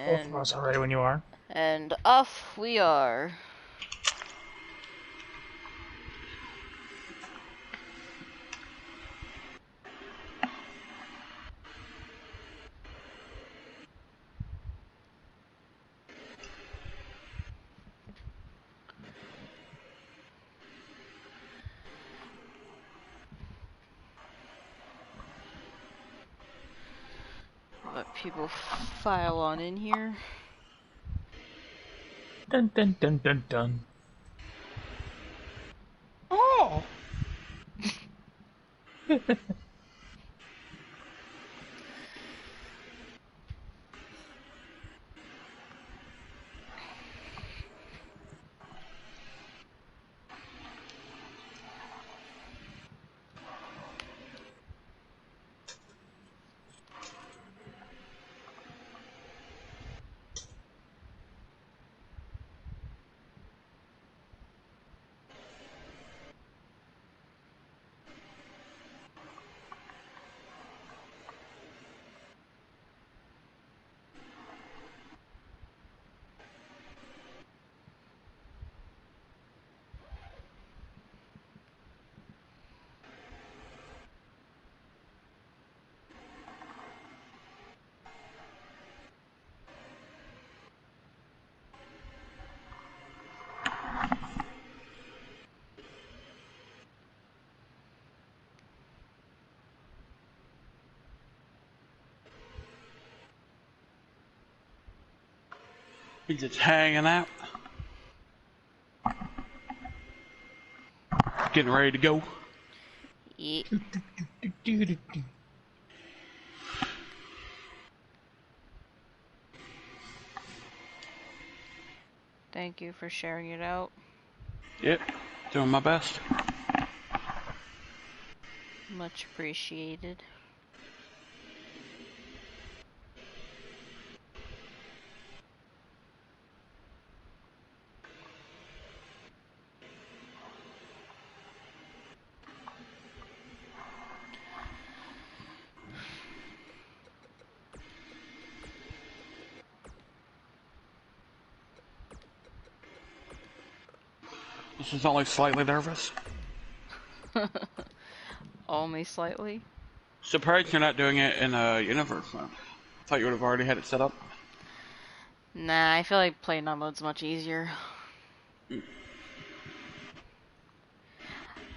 Both of us are ready when you are. And off we are. Let people file on in here. Dun dun dun dun dun. Oh! He's just hanging out. Getting ready to go. Yeah. Thank you for sharing it out. Yep, doing my best. Much appreciated. This is only slightly nervous. Only slightly. Surprised you're not doing it in a universe mode. I thought you would have already had it set up. Nah, I feel like playing on mode's much easier. I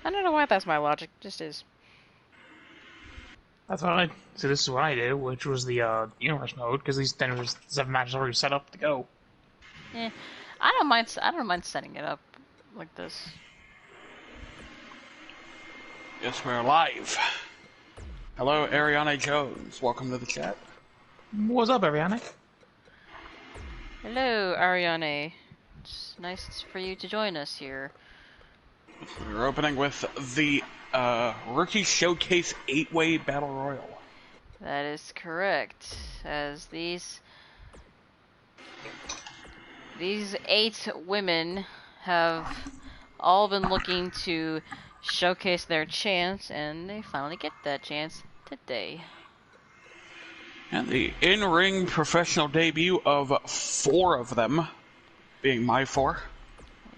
don't know why that's my logic. Just is. That's what I. So this is what I did, which was the universe mode, because these then there's 7 matches already set up to go. Yeah, I don't mind. I don't mind setting it up like this. Yes, we're live. Hello, Ariana Jones. Welcome to the chat. What's up, Ariana? Hello, Ariane. It's nice for you to join us here. We're opening with the Rookie Showcase 8-Way Battle Royal. That is correct. As these 8 women have all been looking to showcase their chance, and they finally get that chance today. And the in-ring professional debut of 4 of them, being my 4.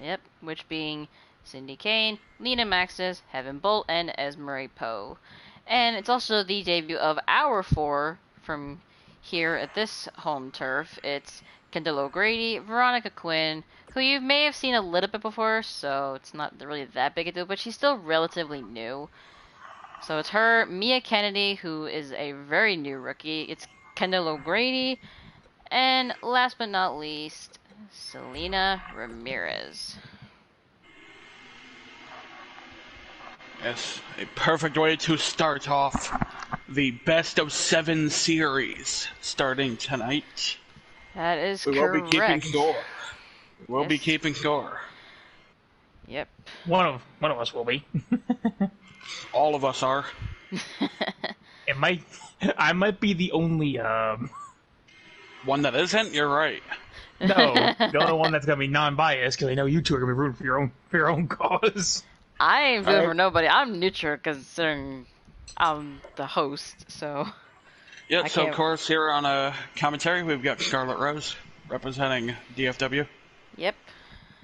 Yep, which being Cindy Kane, Lena Maxis, Heaven Bolt, and Esmeralda Poe. And it's also the debut of our 4 from here at this home turf. It's Kendall O'Grady, Veronica Quinn, who you may have seen a little bit before, so it's not really that big a deal, but she's still relatively new. So it's her, Mia Kennedy, who is a very new rookie. It's Kendall O'Grady, and last but not least, Selena Ramirez. Yes, a perfect way to start off the best of 7 series starting tonight. That is correct. We will be keeping score. We will be keeping score. Yep. One of us will be. All of us are. I might be the only one that isn't. You're right. No, the only one that's gonna be non-biased, because I know you two are gonna be rooting for your own cause. I ain't rooting for nobody. I'm neutral considering I'm the host, so. Yeah, I so of can't- course here on commentary we've got Scarlet Rose representing DFW. Yep.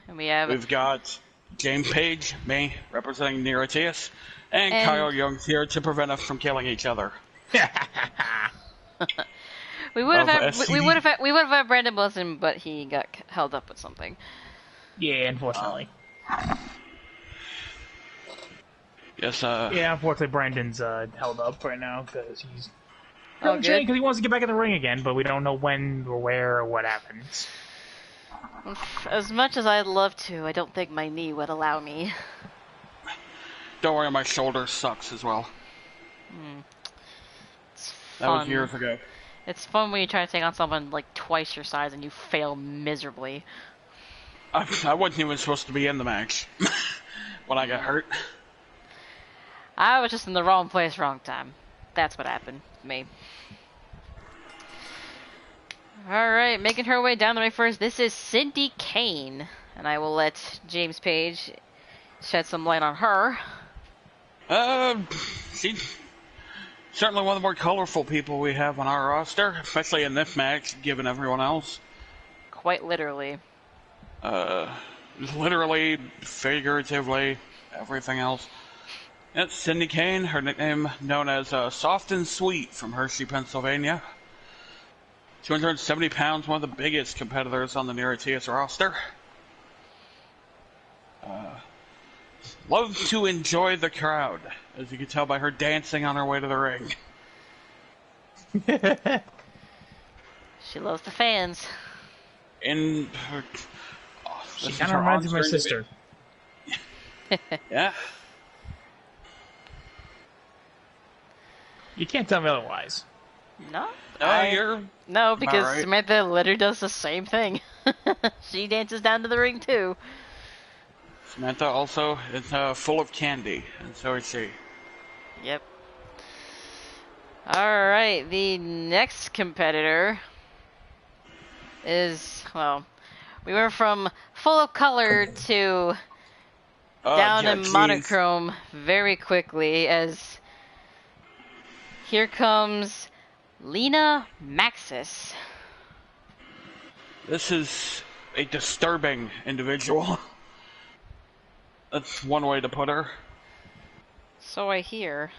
And we have We've got James Page, me, representing NIRATIAS, and And- Kyle Young's here to prevent us from killing each other. we would have of had SC. we would have had Brandon Wilson, but he got held up with something. Yeah, unfortunately. Yes, Yeah, unfortunately, Brandon's held up right now because he's Oh, because good. he wants to get back in the ring again, but we don't know when or where or what happens. As much as I'd love to, I don't think my knee would allow me. don't worry, my shoulder sucks as well. It's That fun. was years ago. It's fun when you try to take on someone like twice your size and you fail miserably. I wasn't even supposed to be in the match when I got hurt. I was just in the wrong place, wrong time. That's what happened to me. Alright, making her way down the ring first, this is Cindy Kane. And I will let James Page shed some light on her. She's certainly one of the more colorful people we have on our roster, especially in this match, given everyone else. Quite literally. Literally, figuratively, everything else. It's Cindy Kane, her nickname known as Soft and Sweet from Hershey, Pennsylvania. 270 pounds, one of the biggest competitors on the NIRATIAS roster. Love to enjoy the crowd, as you can tell by her dancing on her way to the ring. She loves the fans. In her, She this is kind her of reminds me of my on-screen sister. Yeah. You can't tell me otherwise. No? You're... No, because right? Samantha literally does the same thing. She dances down to the ring too. Samantha also is full of candy, and so is she. Yep. Alright, the next competitor is, well, we went from full of color to down yeah, in geez. monochrome very quickly as here comes Lena Maxis. This is a disturbing individual. That's one way to put her. So I hear.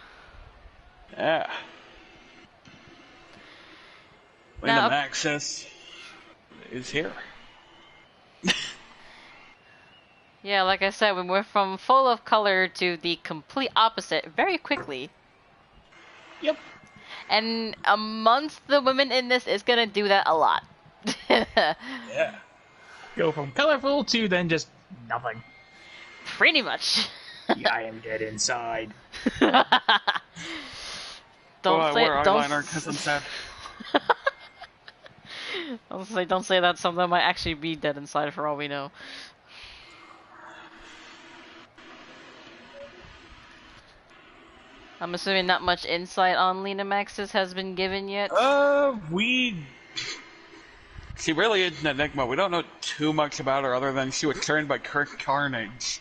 Yeah. Now- Lena Maxis is here. Yeah, like I said, we went from full of color to the complete opposite very quickly. Yep. And amongst the women in this is gonna do that a lot. Yeah. Go from colorful to then just nothing. Pretty much. Yeah, I am dead inside. Don't I say wear don't, eyeliner because I'm sad. don't say that. Some of them might actually be dead inside for all we know. I'm assuming not much insight on Lena Maxis has been given yet. She really is an enigma. We don't know too much about her other than she was trained by Kirk Carnage.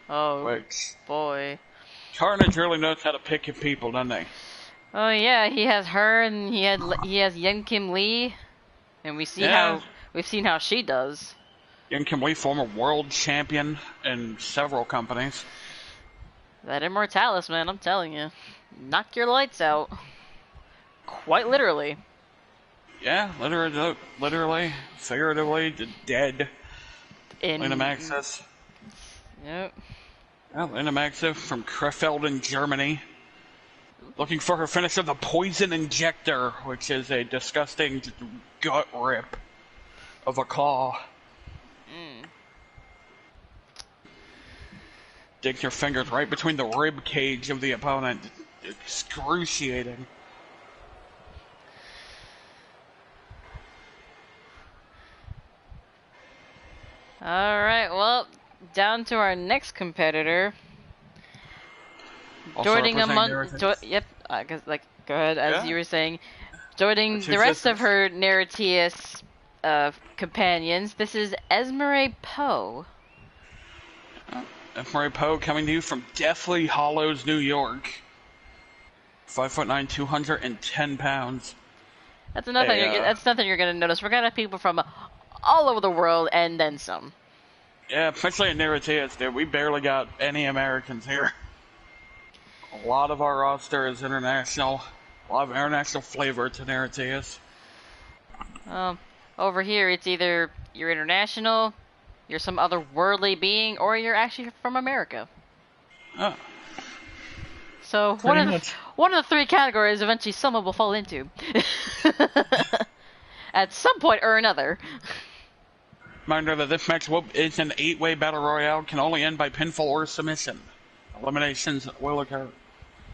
Oh Which, boy. Carnage really knows how to pick his people, doesn't he? Oh yeah, he has her, and he has Yen Kim Lee, and we've seen how she does. Young Kim Lee, former world champion in several companies. That Immortalis, man, I'm telling you, knock your lights out. Quite literally. Yeah, literally, figuratively, dead. In Lena Maxis. Yep. Lena Maxis from Krefeld in Germany. Looking for her finisher, the Poison Injector, which is a disgusting gut rip of a claw. Dig your fingers right between the rib cage of the opponent. Excruciating. Alright, well, down to our next competitor. Also Joining representing among, NIRATIAS. yep, go ahead, as Yeah. you were saying. Joining Two the rest of sisters. her NIRATIAS companions, this is Esmeralda Poe. Murray Poe coming to you from Deathly Hollows, New York. 5'9", 210 pounds. That's another thing. That's nothing you're gonna notice. We're gonna have people from all over the world and then some. Yeah, especially in NIRATIAS, dude. We barely got any Americans here. A lot of our roster is international. A lot of international flavor to NIRATIAS. Over here, it's either you're international, you're some other worldly being, or you're actually from America. Oh. So one of the three categories eventually someone will fall into. At some point or another. Reminder that this match is an 8-way battle royale, can only end by pinfall or submission. Eliminations will occur.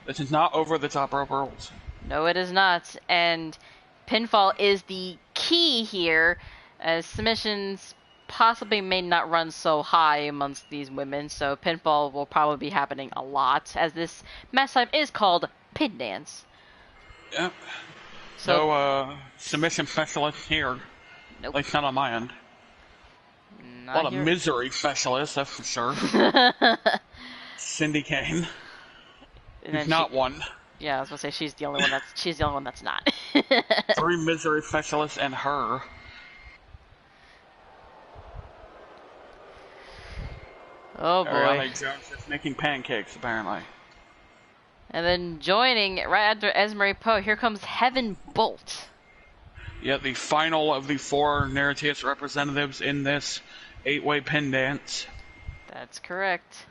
This is not over the top rope rules. No, it is not. And pinfall is the key here, as submissions possibly may not run so high amongst these women, so pinfall will probably be happening a lot, as this match type is called pin dance. Yep. So, submission specialist here. Nope. At least not on my end. Not A lot here. of misery specialists, that's for sure. Cindy Kane. And Not one. Yeah, I was gonna say she's the only one that's not. 3 misery specialists and her. Oh boy. Ariana Jones is making pancakes, apparently. And then joining right after Esmeralda Poe, here comes Heaven Bolt. Yeah, the final of the 4 NIRATIAS representatives in this 8-way pin dance. That's correct.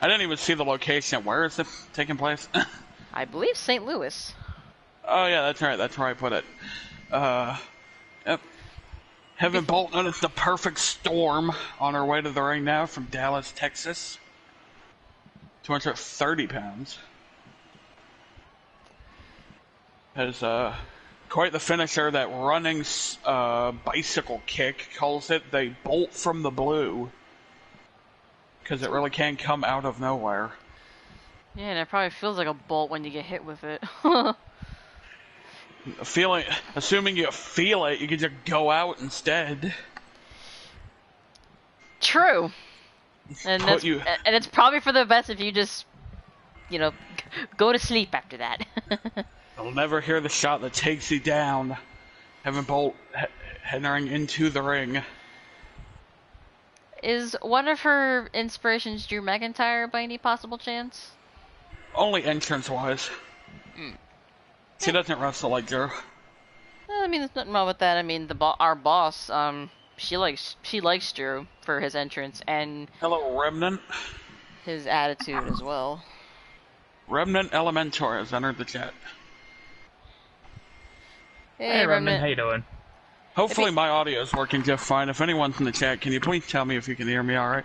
I didn't even see the location. Where is this taking place? I believe St. Louis. Oh yeah, that's right. That's where I put it. Yep. Heaven Bolt, known as the Perfect Storm, on her way to the ring now from Dallas, Texas. 230 pounds. Has quite the finisher. That running bicycle kick, calls it the Bolt from the Blue. Because it really can come out of nowhere. Yeah, and it probably feels like a bolt when you get hit with it. Assuming you feel it, you can just go out instead. True. And it's probably for the best if you just, go to sleep after that. You'll never hear the shot that takes you down. Heaven Bolt entering into the ring. Is one of her inspirations Drew McIntyre by any possible chance? Only entrance-wise. She doesn't wrestle like Drew. Well, I mean, there's nothing wrong with that. I mean, our boss, she likes Drew for his entrance and Hello, Remnant. his attitude as well. Remnant Elementor has entered the chat. Hey, Remnant. How you doing? Hopefully my audio is working just fine. If anyone's in the chat, can you please tell me if you can hear me alright?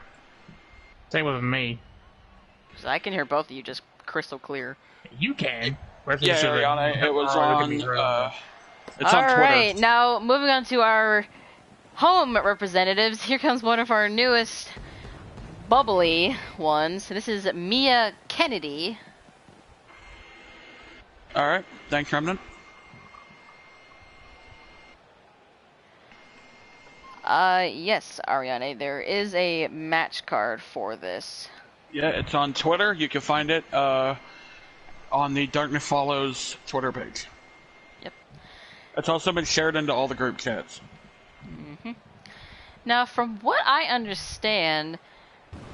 Same with me. So I can hear both of you just crystal clear. You can. Yeah, Ariana, it was on, it's on Twitter. Alright, now moving on to our home representatives. Here comes one of our newest bubbly ones. This is Mia Kennedy. Alright, thanks, Remnant. Yes, Ariane, there is a match card for this. Yeah, it's on Twitter. You can find it on the Darkness Follows Twitter page. Yep. It's also been shared into all the group chats. Now, from what I understand,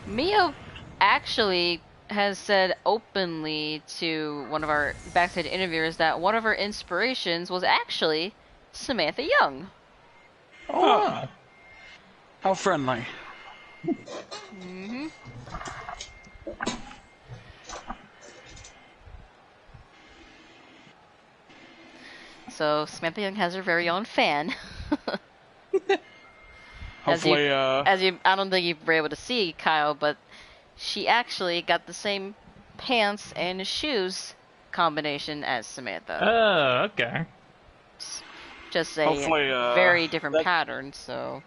Mia actually has said openly to one of our backstage interviewers that one of her inspirations was actually Samantha Young. Oh. How friendly. So Samantha Young has her very own fan. Hopefully, I don't think you were able to see, Kyle, but she actually got the same pants and shoes combination as Samantha. Oh, okay. Just a very different pattern, so...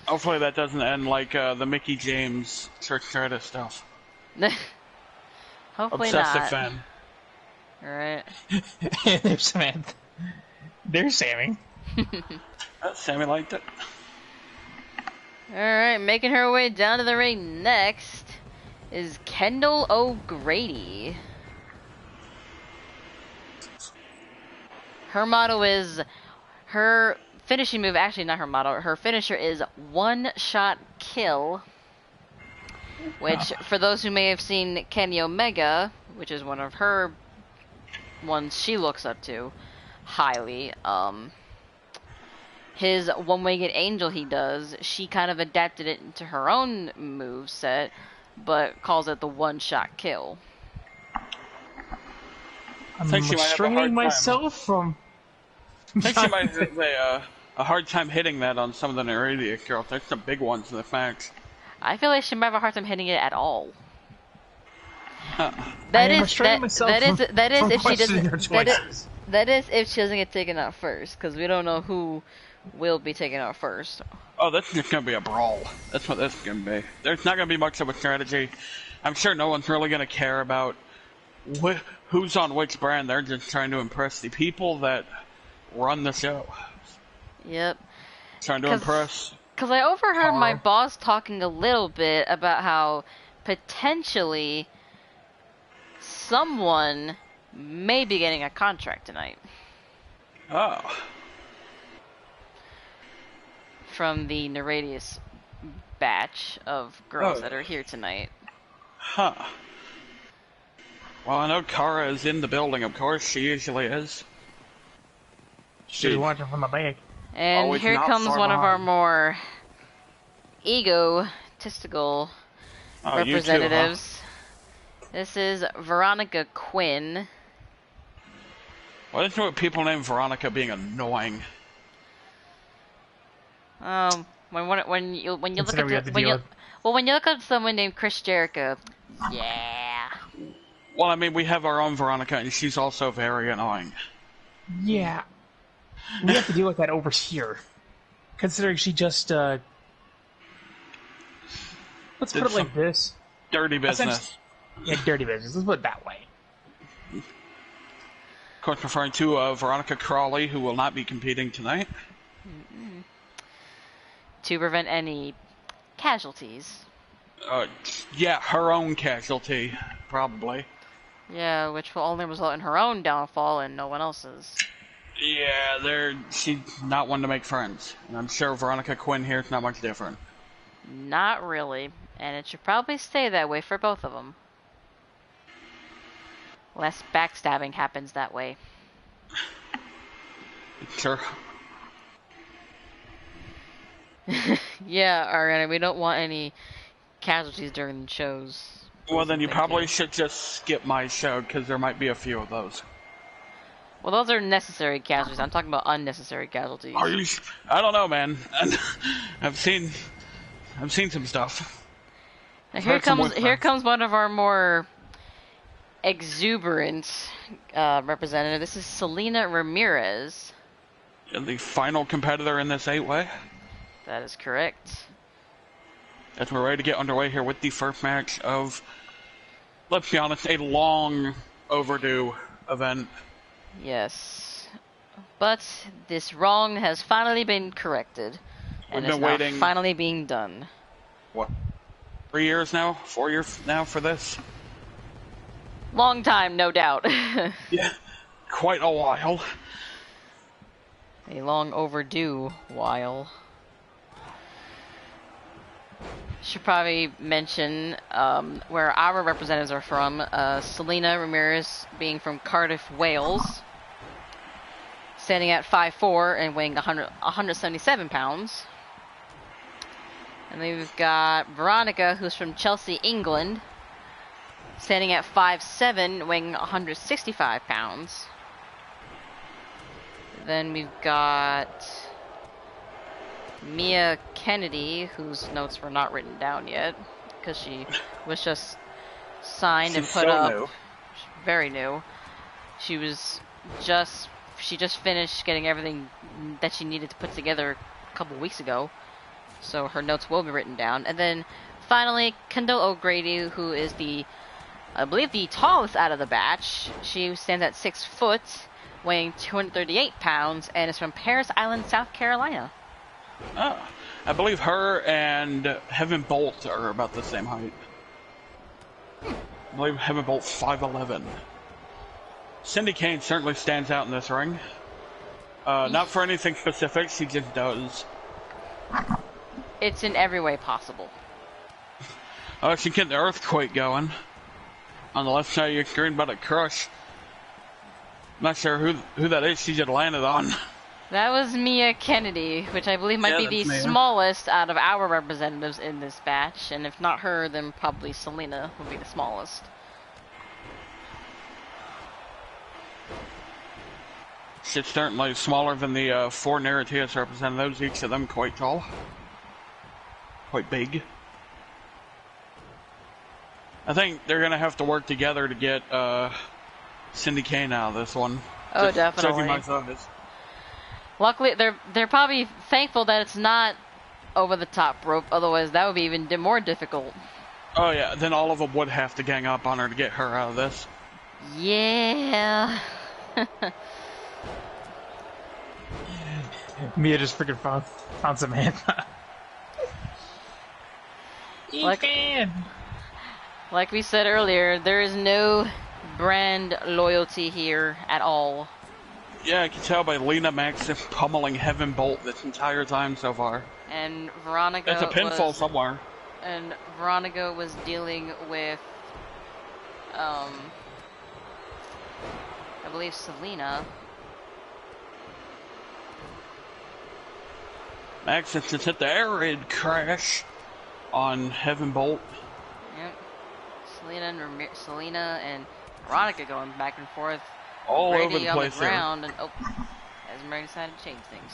Hopefully that doesn't end like the Mickey James Church Traditus stuff. Hopefully Obsessive not. fan. Alright. There's Samantha. There's Sammy. Sammy liked it. Alright, making her way down to the ring next is Kendall O'Grady. Her motto is, her finishing move, actually not her motto, her finisher is one-shot kill. Which, for those who may have seen Kenny Omega, which is one of her ones she looks up to highly, his one-winged angel he does, she kind of adapted it into her own move set, but calls it the one-shot kill. I'm restraining myself from... I think she might have a hard time hitting that on some of the NIRATIAS girls. There's some big ones in the match. I feel like she might have a hard time hitting it at all. Huh. That is if she doesn't get taken out first, because we don't know who will be taken out first. Oh, that's just gonna be a brawl. That's what this is gonna be. There's not gonna be much of a strategy. I'm sure no one's really gonna care about who's on which brand. They're just trying to impress the people that run the show. Yep. Trying to impress. Because I overheard my boss talking a little bit about how potentially someone may be getting a contract tonight. Oh. From the NIRATIAS batch of girls that are here tonight. Huh. Well, I know Kara is in the building, of course. She usually is. She's watching from the back. And here comes one of our more egotistical representatives. You too, huh? This is Veronica Quinn. Why didn't you know people named Veronica being annoying? When you look at someone named Chris Jericho, yeah. Well, I mean, we have our own Veronica, and she's also very annoying. Yeah. We have to deal with that over here. Considering she just, let's put it like this. Dirty business. Yeah, dirty business. Let's put it that way. Of course, referring to Veronica Crawley, who will not be competing tonight. To prevent any casualties. Yeah, her own casualty, probably. Yeah, which will only result in her own downfall and no one else's. Yeah, she's not one to make friends. And I'm sure Veronica Quinn here is not much different. Not really. And it should probably stay that way for both of them. Less backstabbing happens that way. Sure. Yeah, Ariana, we don't want any casualties during the shows. Well, then you probably should just skip my show, because there might be a few of those. Well, those are necessary casualties. I'm talking about unnecessary casualties. Are you? I don't know, man. I've seen some stuff. Now here comes one of our more exuberant representative. This is Selena Ramirez. And the final competitor in this 8-way. That is correct. As we're ready to get underway here with the first match of, let's be honest, a long overdue event. Yes. But this wrong has finally been corrected. And We've been waiting. Finally being done. What? 3 years now? 4 years now for this? Long time, no doubt. Yeah. Quite a while. A long overdue while. Should probably mention where our representatives are from. Selena Ramirez being from Cardiff, Wales. Standing at 5'4" and weighing 177 pounds. And then we've got Veronica, who's from Chelsea, England. Standing at 5'7", weighing 165 pounds. Then we've got Mia Kennedy, whose notes were not written down yet, because she was just signed and put up. New. Very new. She just finished getting everything that she needed to put together a couple weeks ago, so her notes will be written down. And then finally, Kendall O'Grady, who is I believe the tallest out of the batch. She stands at 6 foot, weighing 238 pounds, and is from Paris Island, South Carolina. Oh, I believe her and Heaven Bolt are about the same height. I believe Heaven Bolt's 5'11". Cindy Kane certainly stands out in this ring. Not for anything specific, she just does. It's in every way possible. Oh, she get the earthquake going. On the left side of your screen, about to crush. Not sure who that is she just landed on. That was Mia Kennedy, which I believe might be the smallest out of our representatives in this batch. And if not her, then probably Selena would be the smallest. She's certainly smaller than the 4 NIRATIAS representatives, each of them quite tall. Quite big. I think they're gonna have to work together to get Cindy Kane out of this one. Oh, definitely. Luckily, they're probably thankful that it's not over the top rope. Otherwise, that would be even more difficult. Oh yeah, then all of them would have to gang up on her to get her out of this. Yeah. Mia just freaking found Samantha. Like we said earlier, there is no brand loyalty here at all. Yeah, I can tell by Lena Max pummeling Heaven Bolt this entire time so far. And Veronica It's a pinfall somewhere. And Veronica was dealing with, I believe Selena. Max has just hit the air raid crash on Heaven Bolt. Yep. Selena and Veronica going back and forth. All Brady over the place on the ground, and Esmeralda decided to change things.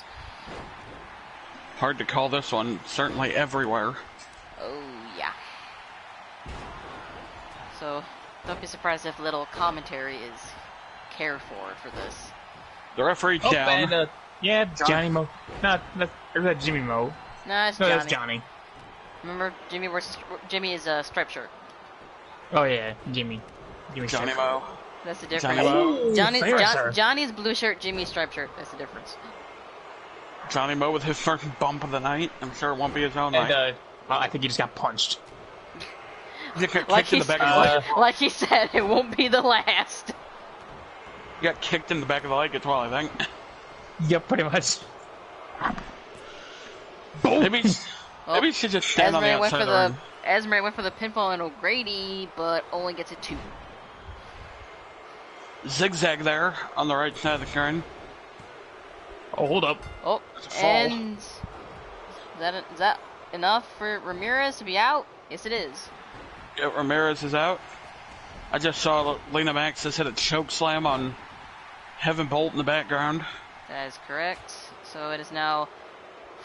Hard to call this one. Certainly everywhere. Oh yeah. So don't be surprised if little commentary is cared for this. The referee down. And, yeah, Johnny Mo. Or that Jimmy Mo. No, it's No, Johnny. that's Johnny. Remember, Jimmy is a striped shirt. Oh yeah, Johnny Mo. That's the difference. Johnny's blue shirt, Jimmy's striped shirt. That's the difference. Johnny Mo with his first bump of the night. I'm sure it won't be his own night. I think he just got punched. Like he said, it won't be the last. He got kicked in the back of the leg as well, I think. Yep, pretty much. Maybe he should just stand on the outside. Esmeralda went for the pinfall on O'Grady, but only gets a 2. Zigzag there on the right side of the screen. Oh, hold up. Oh, and is that enough for Ramirez to be out? Yes, it is. Yeah, Ramirez is out. I just saw Lena Max just hit a choke slam on Heaven Bolt in the background. That is correct. So it is now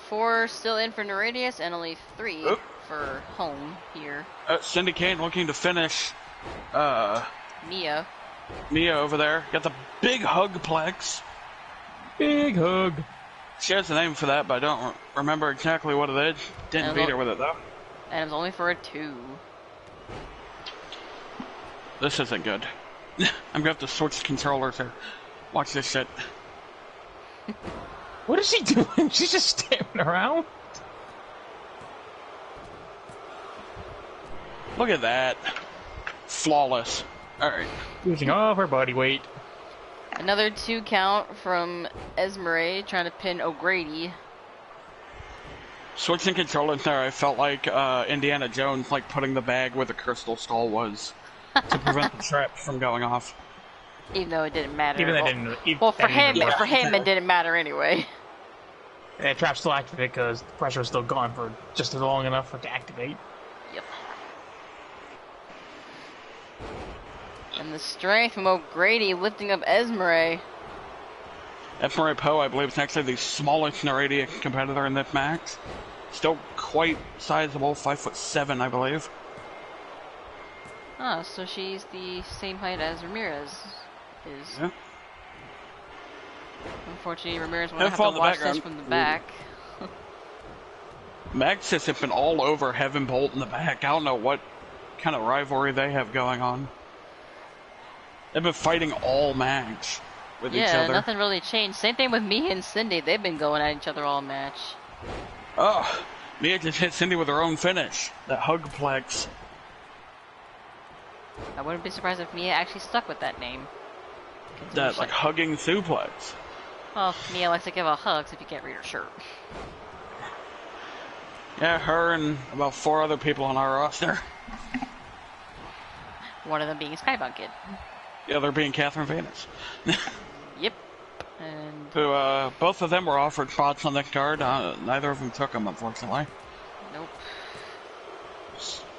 4 still in for NIRATIAS and only 3 for home here. Cindy Kane looking to finish Mia over there. Got the big hugplex. Big hug. She has a name for that, but I don't remember exactly what it is. Didn't beat her with it, though. And it was only for a 2. This isn't good. I'm gonna have to switch controllers here. Watch this shit. What is she doing? She's just standing around? Look at that. Flawless. Alright. Using all of her body weight. Another 2 count from Esmeralda trying to pin O'Grady. Switching controllers there, I felt like Indiana Jones, like putting the bag where the crystal skull was to prevent the traps from going off. Even though it didn't matter. For him, it didn't matter anyway. The trap still activated because the pressure was still gone for just long enough for it to activate. Yep. And the strength from O'Grady lifting up Esmeralda. Esmeralda Poe, I believe, is actually the smallest NIRATIAS competitor in this match. Still quite sizable, 5'7", I believe. Ah, so she's the same height as Ramirez is. Yeah. Unfortunately, Ramirez will have to watch this from the back. Max has been all over Heaven Bolt in the back. I don't know what kind of rivalry they have going on. They've been fighting all match with each other. Yeah, nothing really changed. Same thing with me and Cindy. They've been going at each other all match. Oh, Mia just hit Cindy with her own finish. That hugplex. I wouldn't be surprised if Mia actually stuck with that name. That, like, hugging suplex. Well, Mia likes to give out hugs if you can't read her shirt. Yeah, her and about 4 other people on our roster. One of them being Skybound Kid. The other being Catherine Venus. Yep. And Who, both of them were offered spots on the card. Neither of them took them, unfortunately. nope.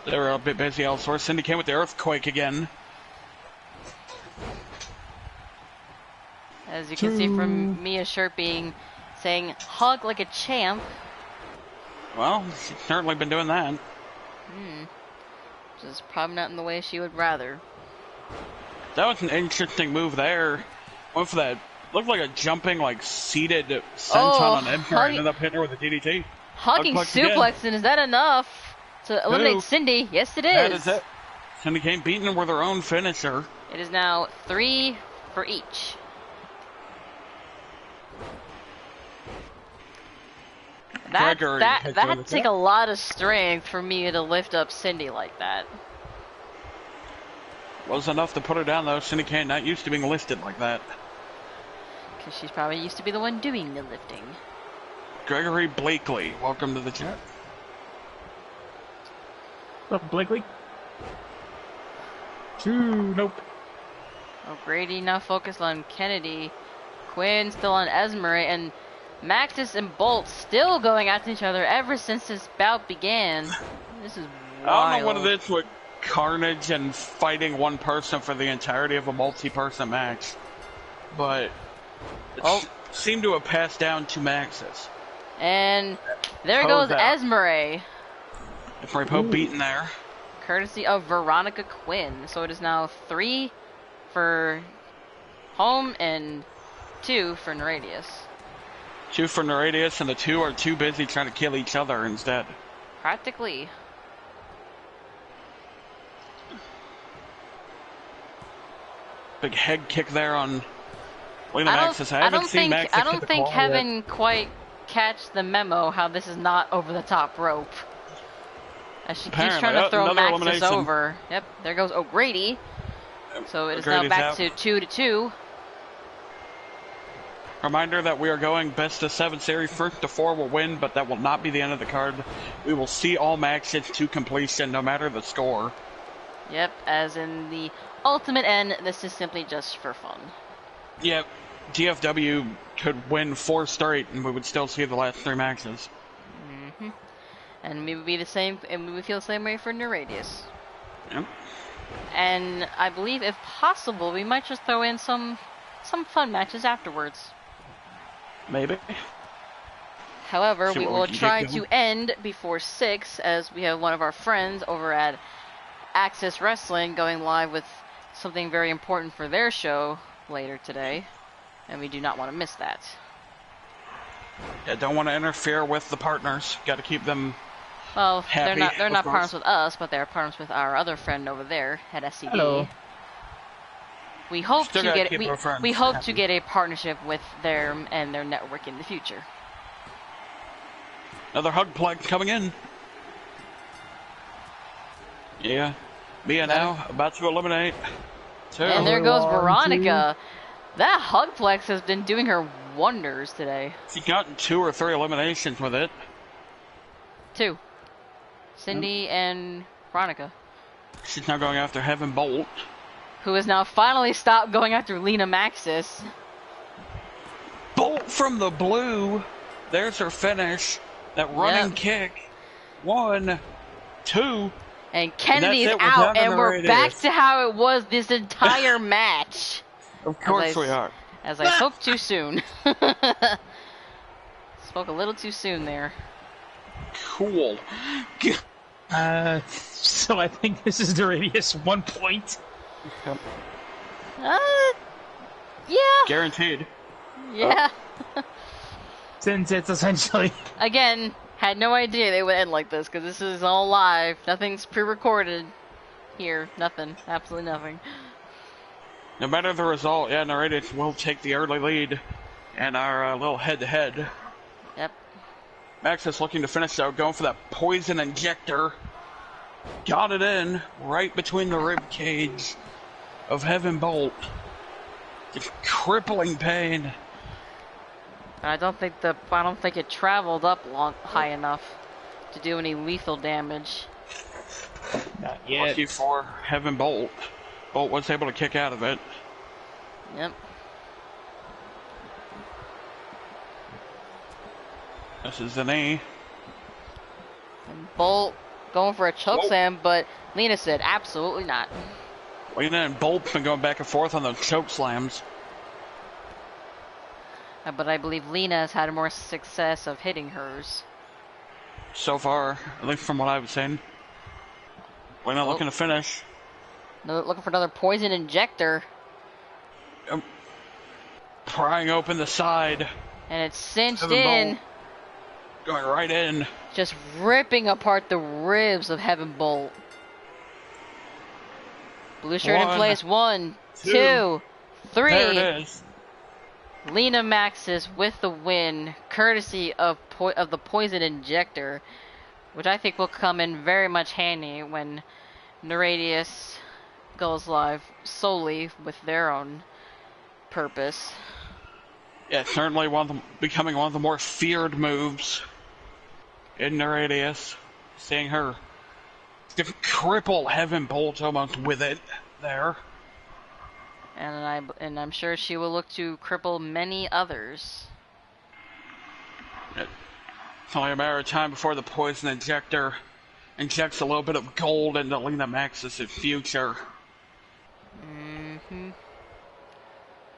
They were a bit busy elsewhere. Cindy came with the earthquake again. As you can see from Mia's shirt saying hug like a champ. Well, she's certainly been doing that. Which is probably not in the way she would rather. That was an interesting move there. Went for that. Looked like a jumping, seated senton on Edgar. Ended up hitting her with a DDT. Hugging suplex, and is that enough to eliminate Cindy? Yes, it is. That is it. Cindy came beating her with her own finisher. It is now 3 for each. That take a lot of strength for me to lift up Cindy like that. Was enough to put her down, though. Cindy Kane not used to being lifted like that. Because she's probably used to be the one doing the lifting. Gregory Blakely, welcome to the chat. What's up, Blakely? Nope. O'Grady now focused on Kennedy. Quinn still on Esmery, and Maxis and Bolt still going at each other ever since this bout began. This is wild. I don't know what it is with Carnage and fighting one person for the entirety of a multi-person match, but it seemed to have passed down to Maxis. And there goes Esmery. Esmery Pope beaten there. Courtesy of Veronica Quinn. So it is now 3 for Home and 2 for NIRATIAS. 2 for NIRATIAS, and the 2 are too busy trying to kill each other instead. Practically. Big head kick there on Lena Maxis. I don't think Heaven quite catch the memo how this is not over the top rope. As she keeps trying to throw Maxis over. Yep, there goes O'Grady. So it is now back to 2-2. Reminder that we are going best of 7 series. First to 4 will win, but that will not be the end of the card. We will see all matches to completion, no matter the score. Yep, as in the ultimate end, this is simply just for fun. Yep, DFW could win 4 straight, and we would still see the last 3 matches. And we would be the same, and we would feel the same way for NIRATIAS. Yep. And I believe, if possible, we might just throw in some fun matches afterwards. Maybe. However, we will try to end before 6, as we have one of our friends over at Access Wrestling going live with something very important for their show later today, and we do not want to miss that. Yeah, don't want to interfere with the partners. Got to keep them happy. They're not course. partners with us, but they're partners with our other friend over there at SCD. Hello. We hope to get a partnership with them and their network in the future. Another hug plug coming in. Yeah. Mia now about to eliminate 2. And there goes Veronica. That hugplex has been doing her wonders today. She's gotten 2 or 3 eliminations with it. 2. Cindy and Veronica. She's now going after Heaven Bolt. Who has now finally stopped going after Lena Maxis. Bolt from the blue. There's her finish. That running kick. 1, 2. And Kennedy's out, and we're back to how it was this entire match. Of course we are. As I spoke too soon. Spoke a little too soon there. Cool. So I think this is NIRATIAS 1 point. Yep. Yeah. Guaranteed. Yeah. Since it's essentially... Again, had no idea they would end like this, because this is all live. Nothing's pre-recorded here. Nothing. Absolutely nothing. No matter the result, yeah, NIRATIAS will take the early lead in our little head-to-head. Yep. Maxis looking to finish out, going for that poison injector. Got it in, right between the rib cage of Heaven Bolt. Just crippling pain. I don't think it traveled up high enough to do any lethal damage. Not yet. Lucky for Heaven Bolt. Bolt was able to kick out of it. Yep. This is the knee. And Bolt going for a chokeslam, but Lena said absolutely not. Lena and Bolt been going back and forth on those choke slams. But I believe Lena has had more success of hitting hers. So far, at least from what I've seen. Lena looking to finish. Looking for another poison injector. Prying open the side. And it's cinched Heaven in. Bolt going right in. Just ripping apart the ribs of Heaven Bolt. Blue shirt in place. 1, 2, 3. There it is. Lena Maxis with the win, courtesy of the poison injector, which I think will come in very much handy when NIRATIAS goes live solely with their own purpose. Yeah, certainly becoming one of the more feared moves in NIRATIAS. Seeing her cripple Heaven Bolt almost with it there. And I'm sure she will look to cripple many others. It's only a matter of time before the poison injector injects a little bit of gold into Lena Maxis' future. Mm-hmm.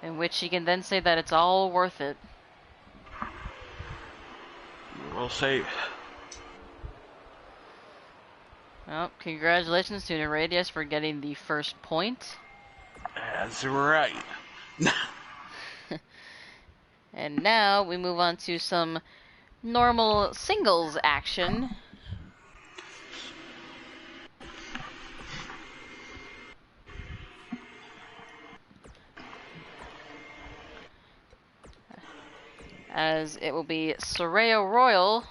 In which she can then say that it's all worth it. We'll see. Well, congratulations to NIRATIAS for getting the first point. That's right. And now we move on to some normal singles action. As it will be Soraya Royal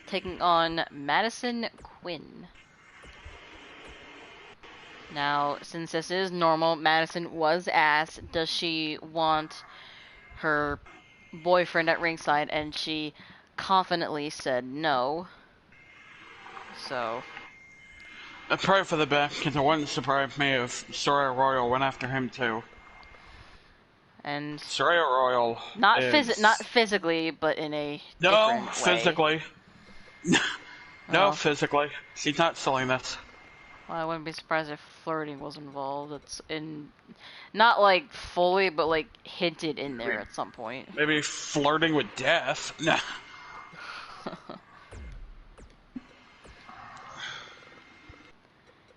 taking on Madison Quinn. Now, since this is normal, Madison was asked, does she want her boyfriend at ringside, and she confidently said no. So. I'd pray for the best, because it wouldn't surprise me if Soraya Royal went after him too. And Soraya Royal not is... not physically, but in a different way. Physically. No, physically. She's not selling this. Well, I wouldn't be surprised if flirting was involved. It's in, not like fully, but like hinted in there at some point. Maybe flirting with death. No.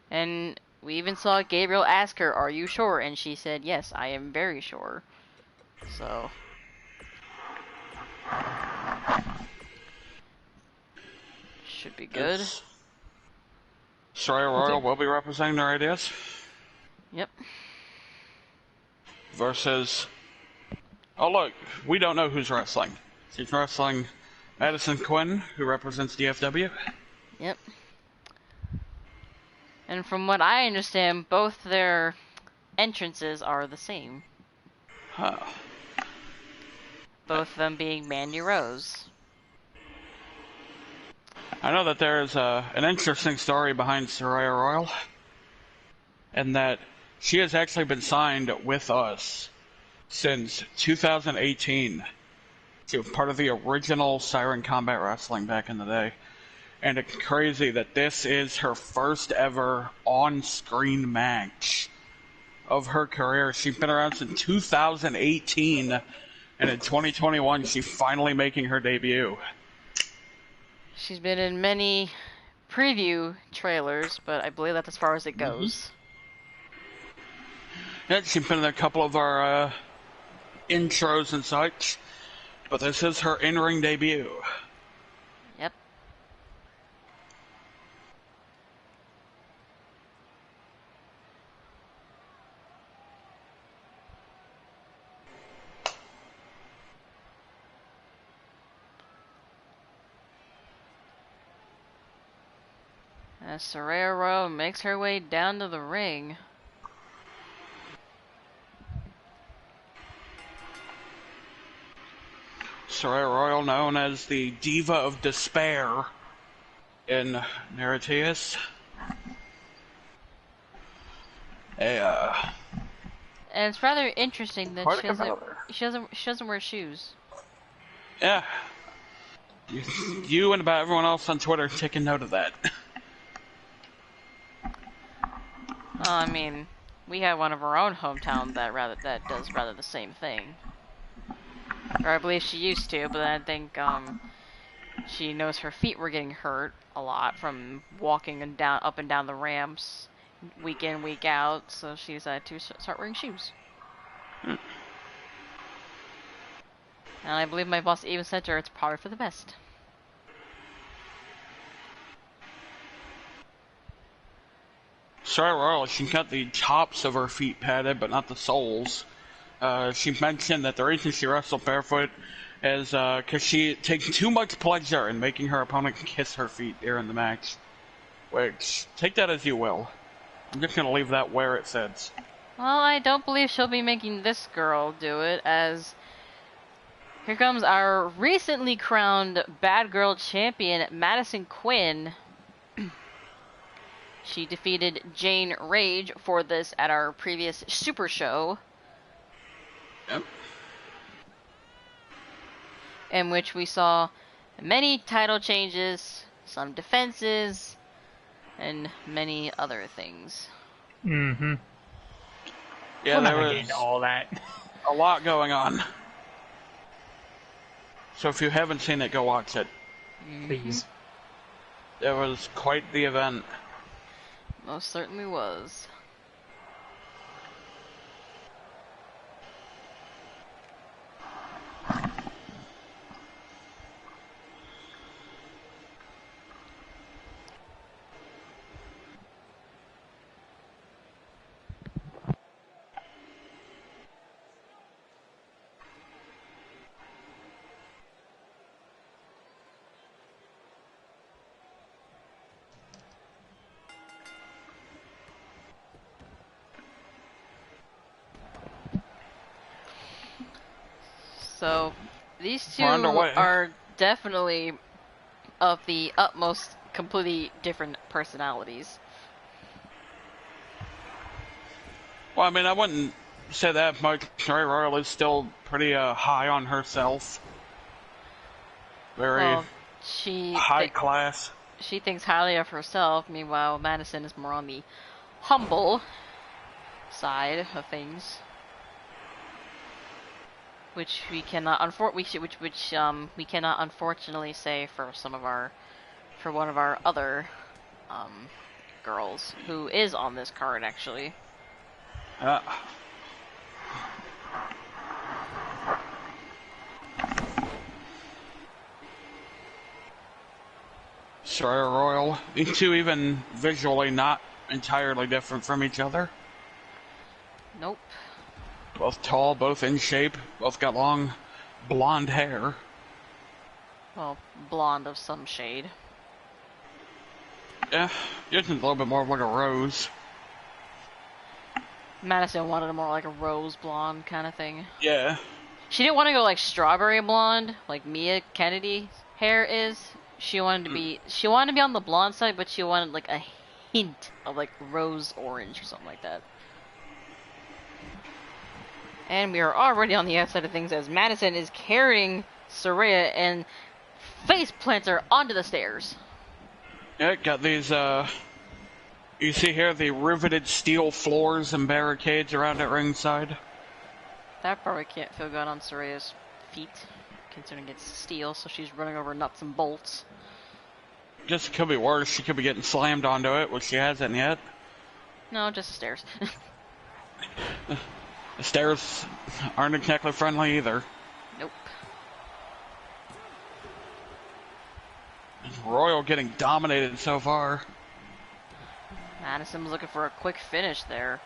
And we even saw Gabriel ask her, "Are you sure?" And she said, "Yes, I am very sure." So. Should be good. Soraya Royal will be representing NIRATIAS. Yep. Versus... Oh look, we don't know who's wrestling. She's wrestling Madison Quinn, who represents DFW. Yep. And from what I understand, both their entrances are the same. Huh. Both of them being Mandy Rose. I know that there's an interesting story behind Soraya Royal, and that she has actually been signed with us since 2018. She was part of the original Siren Combat Wrestling back in the day. And it's crazy that this is her first ever on-screen match of her career. She's been around since 2018, and in 2021 she's finally making her debut. She's been in many preview trailers, but I believe that's as far as it goes. Yeah, she's been in a couple of our intros and such, but this is her in-ring debut. Yep. As Soraya Royal makes her way down to the ring. Soraya Royal, known as the Diva of Despair in NIRATIAS. And it's rather interesting that Quite a she competitor. doesn't wear shoes. Yeah. You and about everyone else on Twitter taking note of that. I mean, we have one of our own hometown that does the same thing. Or I believe she used to, but I think she knows her feet were getting hurt a lot from walking up and down the ramps week in, week out, so she decided to start wearing shoes. And I believe my boss even said to her it's probably for the best. Soraya Royal, she got the tops of her feet padded, but not the soles. She mentioned that the reason she wrestled barefoot is because she takes too much pleasure in making her opponent kiss her feet during the match. Which, take that as you will. I'm just going to leave that where it sits. Well, I don't believe she'll be making this girl do it, as here comes our recently crowned Bad Girl Champion, Madison Quinn. She defeated Jane Rage for this at our previous Super Show. Yep. In which we saw many title changes, some defenses, and many other things. Mm-hmm. Yeah, We're not there gonna was get into all that. a lot going on. So if you haven't seen it, go watch it. Please. It was quite the event. Most certainly was. So, these two We're underway. are definitely of the utmost completely different personalities. Well, I mean, I wouldn't say that much. Soraya Royal is still pretty high on herself. Very Well, high class. she thinks highly of herself, meanwhile Madison is more on the humble side of things. Which we cannot we cannot unfortunately say for one of our other girls who is on this card actually. Soraya Royal. These two even visually not entirely different from each other. Nope. Both tall, both in shape, both got long blonde hair. Well, blonde of some shade. Yeah, yours is a little bit more of like a rose. Madison wanted a more like a rose blonde kind of thing. Yeah. She didn't want to go like strawberry blonde, like Mia Kennedy's hair is. She wanted to be on the blonde side, but she wanted like a hint of like rose orange or something like that. And we are already on the outside of things as Madison is carrying Soraya and face plants her onto the stairs. Yeah, got these, you see here the riveted steel floors and barricades around at ringside. That probably can't feel good on Soraya's feet, considering it's steel, so she's running over nuts and bolts. Just could be worse. She could be getting slammed onto it, which she hasn't yet. No, just the stairs. The stairs aren't exactly friendly either. Nope. Royal getting dominated so far. Madison was looking for a quick finish there.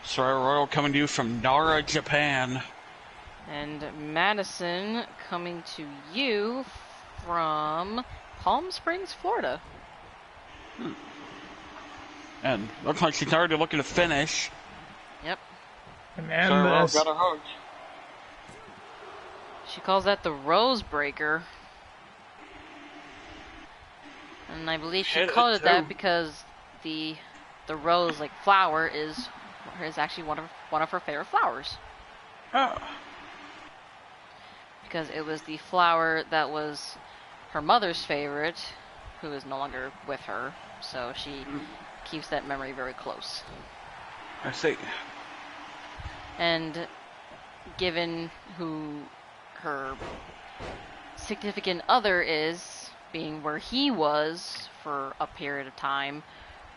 Soraya Royal coming to you from Nara, Japan. And Madison coming to you from Palm Springs, Florida. And looks like she's already looking to finish. Yep. And Soraya Royal this. got her hooked. She calls that the Rose Breaker. And I believe she called it that because the rose, like flower, is actually one of her favorite flowers. Oh. Because it was the flower that was her mother's favorite, who is no longer with her, so she keeps that memory very close. I see. And given who her significant other is, being where he was for a period of time,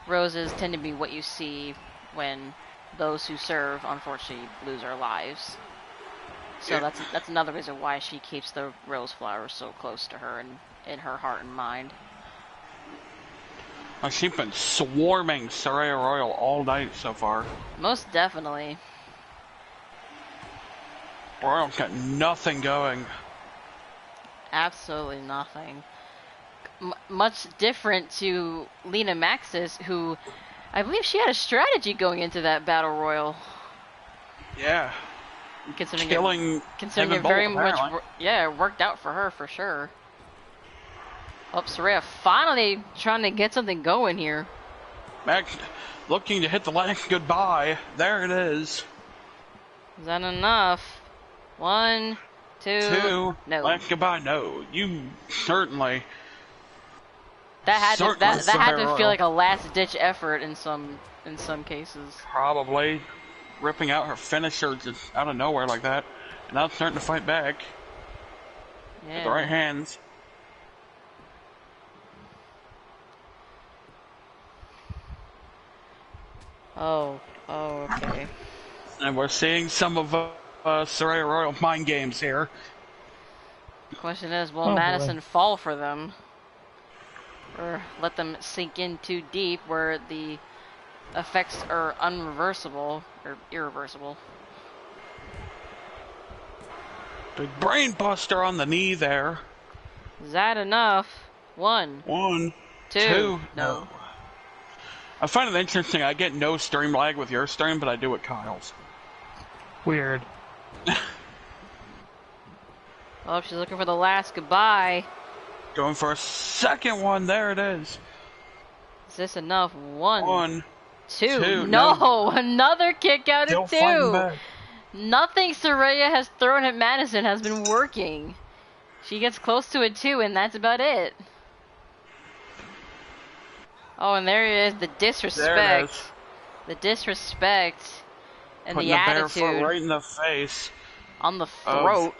roses tend to be what you see when those who serve, unfortunately, lose their lives. So that's another reason why she keeps the rose flower so close to her and in her heart and mind. Well, she's been swarming Soraya Royal all night so far. Most definitely. Royal's got nothing going. Absolutely nothing. Much different to Lena Maxis, who I believe she had a strategy going into that battle royal. Yeah. Considering Considering it very much, it worked out for her for sure. Oh, Soraya finally trying to get something going here. Max looking to hit the last goodbye. There it is. Is that enough? 1, 2. No. Last goodbye. No. You certainly. That had to feel like a last-ditch effort in some cases. Probably ripping out her finisher just out of nowhere like that, and now starting to fight back. Yeah. With the right hands. Oh, okay. And we're seeing some of Soraya Royal mind games here. The question is, will Madison fall for them? Or let them sink in too deep where the effects are unreversible or irreversible? Big brain buster on the knee there. Is that enough? 1, 2. No. I find it interesting. I get no stream lag with your stream, but I do with Kyle's. Weird. Oh, she's looking for the last goodbye. Going for a second one. There it is. Is this enough? 1, 2. No. No, another kick out Still of 2. fighting back. Nothing Soraya has thrown at Madison has been working. She gets close to a 2, and that's about it. Oh, and there it is, the disrespect. There it is. The disrespect and Putting the bare attitude foot right in the face. on the throat.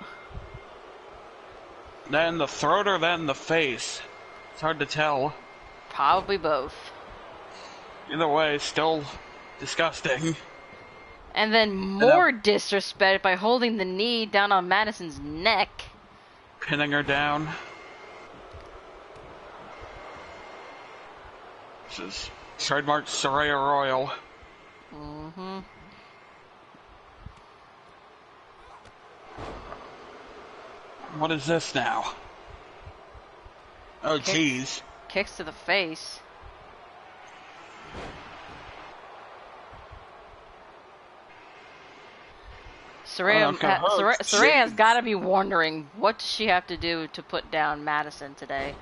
Then the throat or that in the face. It's hard to tell. Probably both. Either way, still disgusting. And then more disrespect by holding the knee down on Madison's neck. Pinning her down. This is trademark Soraya Royal. Mm-hmm. What is this now? Oh, jeez. Kicks to the face. Soraya has got to be wondering, what does she have to do to put down Madison today?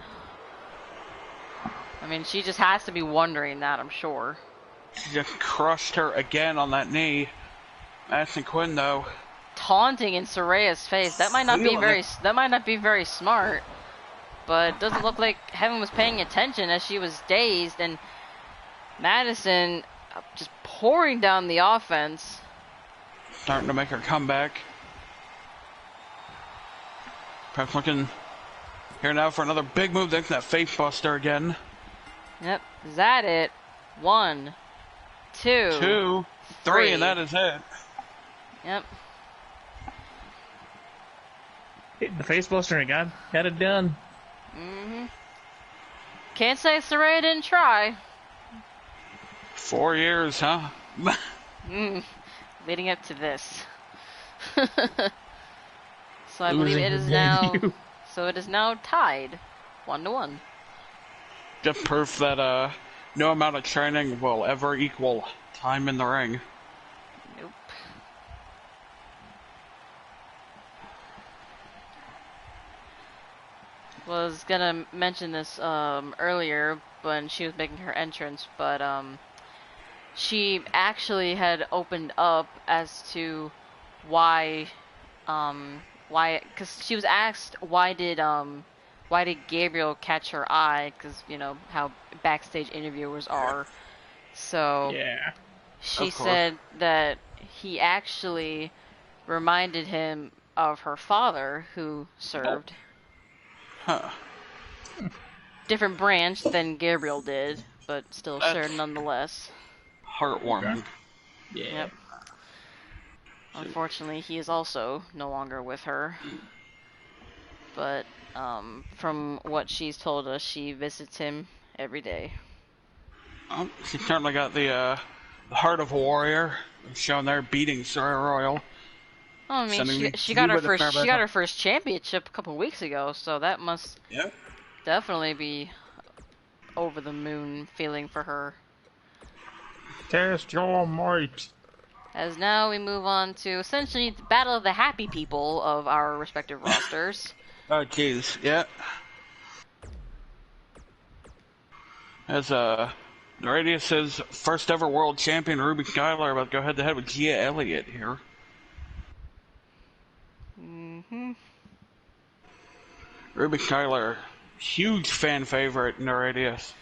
I mean, she just has to be wondering that, I'm sure. She just crushed her again on that knee. Madison Quinn, though. Taunting in Soraya's face. That might not be very smart. But it doesn't look like Heaven was paying attention as she was dazed, and Madison just pouring down the offense. Starting to make her comeback. Perhaps looking here now for another big move. There's that face buster again. Yep, is that it? 1, 2, 3, and that is it. Yep. Hitting the face buster and got it done. Mm-hmm. Can't say Soraya didn't try. 4 years, huh? Leading up to this. So I believe it is now. So it is now tied, 1-1. Just proof that no amount of training will ever equal time in the ring. Nope. was gonna mention this earlier when she was making her entrance, but she actually had opened up as to why because she was asked why did Gabriel catch her eye, because you know how backstage interviewers are. So Yeah. she Of course. said that he actually reminded him of her father, who served Huh. different branch than Gabriel did, but still That's served nonetheless. heartwarming. Yeah. Yep. Unfortunately, he is also no longer with her. But from what she's told us, she visits him every day. She certainly got the heart of a warrior, shown there beating Sarah Royal. Oh, I mean, Sending she you got her with a fair first bit. championship a couple weeks ago, so that must Yep. definitely be over the moon feeling for her. Test your might. As now we move on to essentially the battle of the happy people of our respective rosters. Oh, jeez. Yeah. As Radius's first ever world champion, Ruby Skylar, about to go head to head with Gia Elliott here. Ruby Skylar, huge fan favorite in Radius.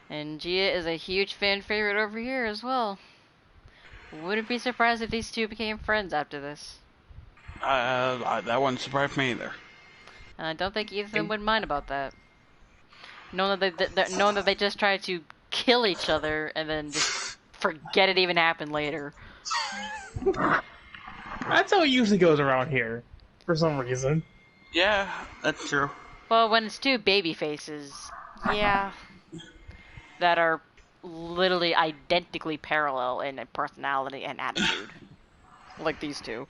And Gia is a huge fan favorite over here as well. Wouldn't be surprised if these two became friends after this. That wouldn't surprise me either. And I don't think either of them would mind about that. Knowing that they just try to kill each other and then just forget it even happened later. That's how it usually goes around here, for some reason. Yeah, that's true. Well, when it's two baby faces, yeah, that are literally identically parallel in personality and attitude, like these two.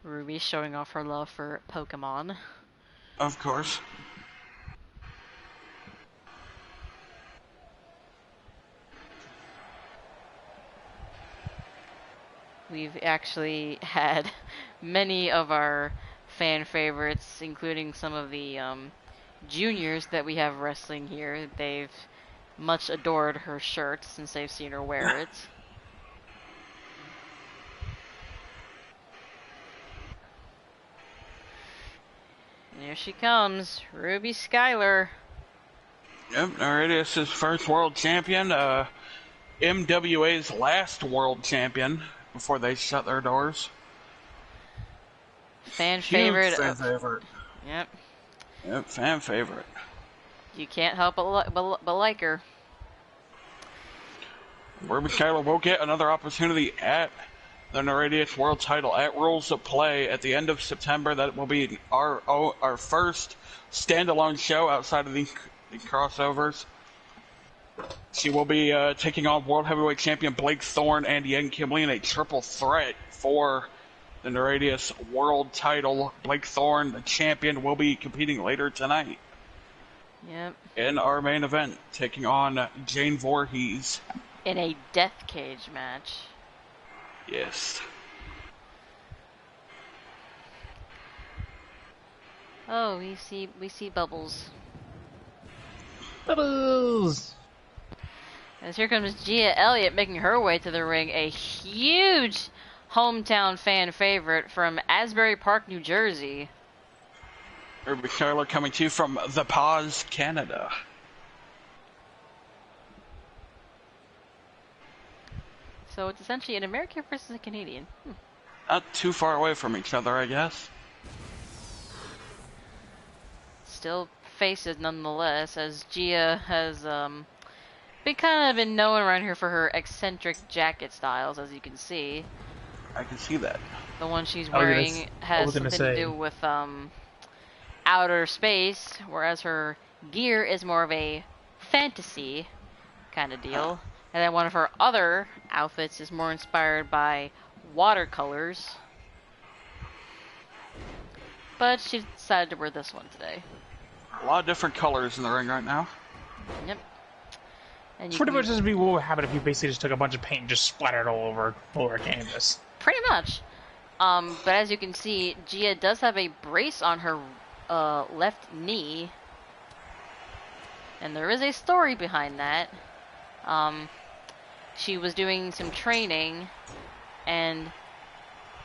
Ruby showing off her love for Pokemon. Of course. We've actually had many of our fan favorites, including some of the juniors that we have wrestling here. They've much adored her shirt since they've seen her wear it. And here she comes, Ruby Skylar. Yep, Radius's first world champion, MWA's last world champion before they shut their doors. Fan Huge favorite. fan favorite. Yep. Yep, fan favorite. You can't help but like her. Ruby Skylar will get another opportunity at the Radius World Title at Rules of Play at the end of September. That will be our first standalone show outside of the crossovers. She will be taking on World Heavyweight Champion Blake Thorne and Yen Kim Lee in a triple threat for the Radius World Title. Blake Thorne, the champion, will be competing later tonight. Yep. In our main event, taking on Jane Voorhees. In a death cage match. Yes. Oh, we see Bubbles. Bubbles! As here comes Gia Elliott making her way to the ring, a huge hometown fan favorite from Asbury Park, New Jersey. Ruby Skylar coming to you from The Paws, Canada. So it's essentially an American versus a Canadian. Not too far away from each other, I guess. Still faces nonetheless, as Gia has been known around here for her eccentric jacket styles, as you can see. I can see that. The one she's wearing has something to do with outer space, whereas her gear is more of a fantasy kind of deal. And then one of her other outfits is more inspired by watercolors. But she decided to wear this one today. A lot of different colors in the ring right now. Yep. And Pretty much just be what would happen if you basically just took a bunch of paint and just splattered all over canvas. Pretty much. But as you can see, Gia does have a brace on her left knee. And there is a story behind that. She was doing some training and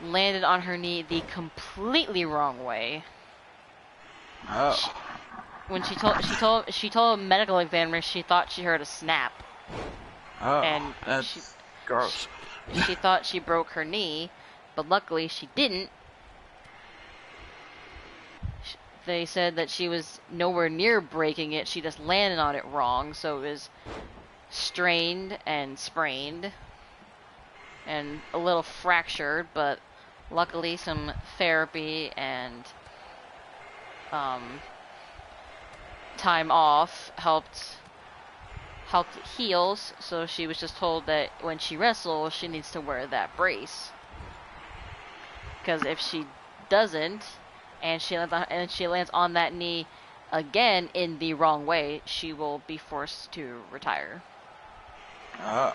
landed on her knee the completely wrong way. Oh. When she told a medical examiner she thought she heard a snap. Oh, And that's gross. She thought she broke her knee, but luckily she didn't. They said that she was nowhere near breaking it, she just landed on it wrong, so it was strained and sprained and a little fractured, but luckily some therapy and time off helped heal, so she was just told that when she wrestles she needs to wear that brace, because if she doesn't and she lands on that knee again in the wrong way, she will be forced to retire. Oh.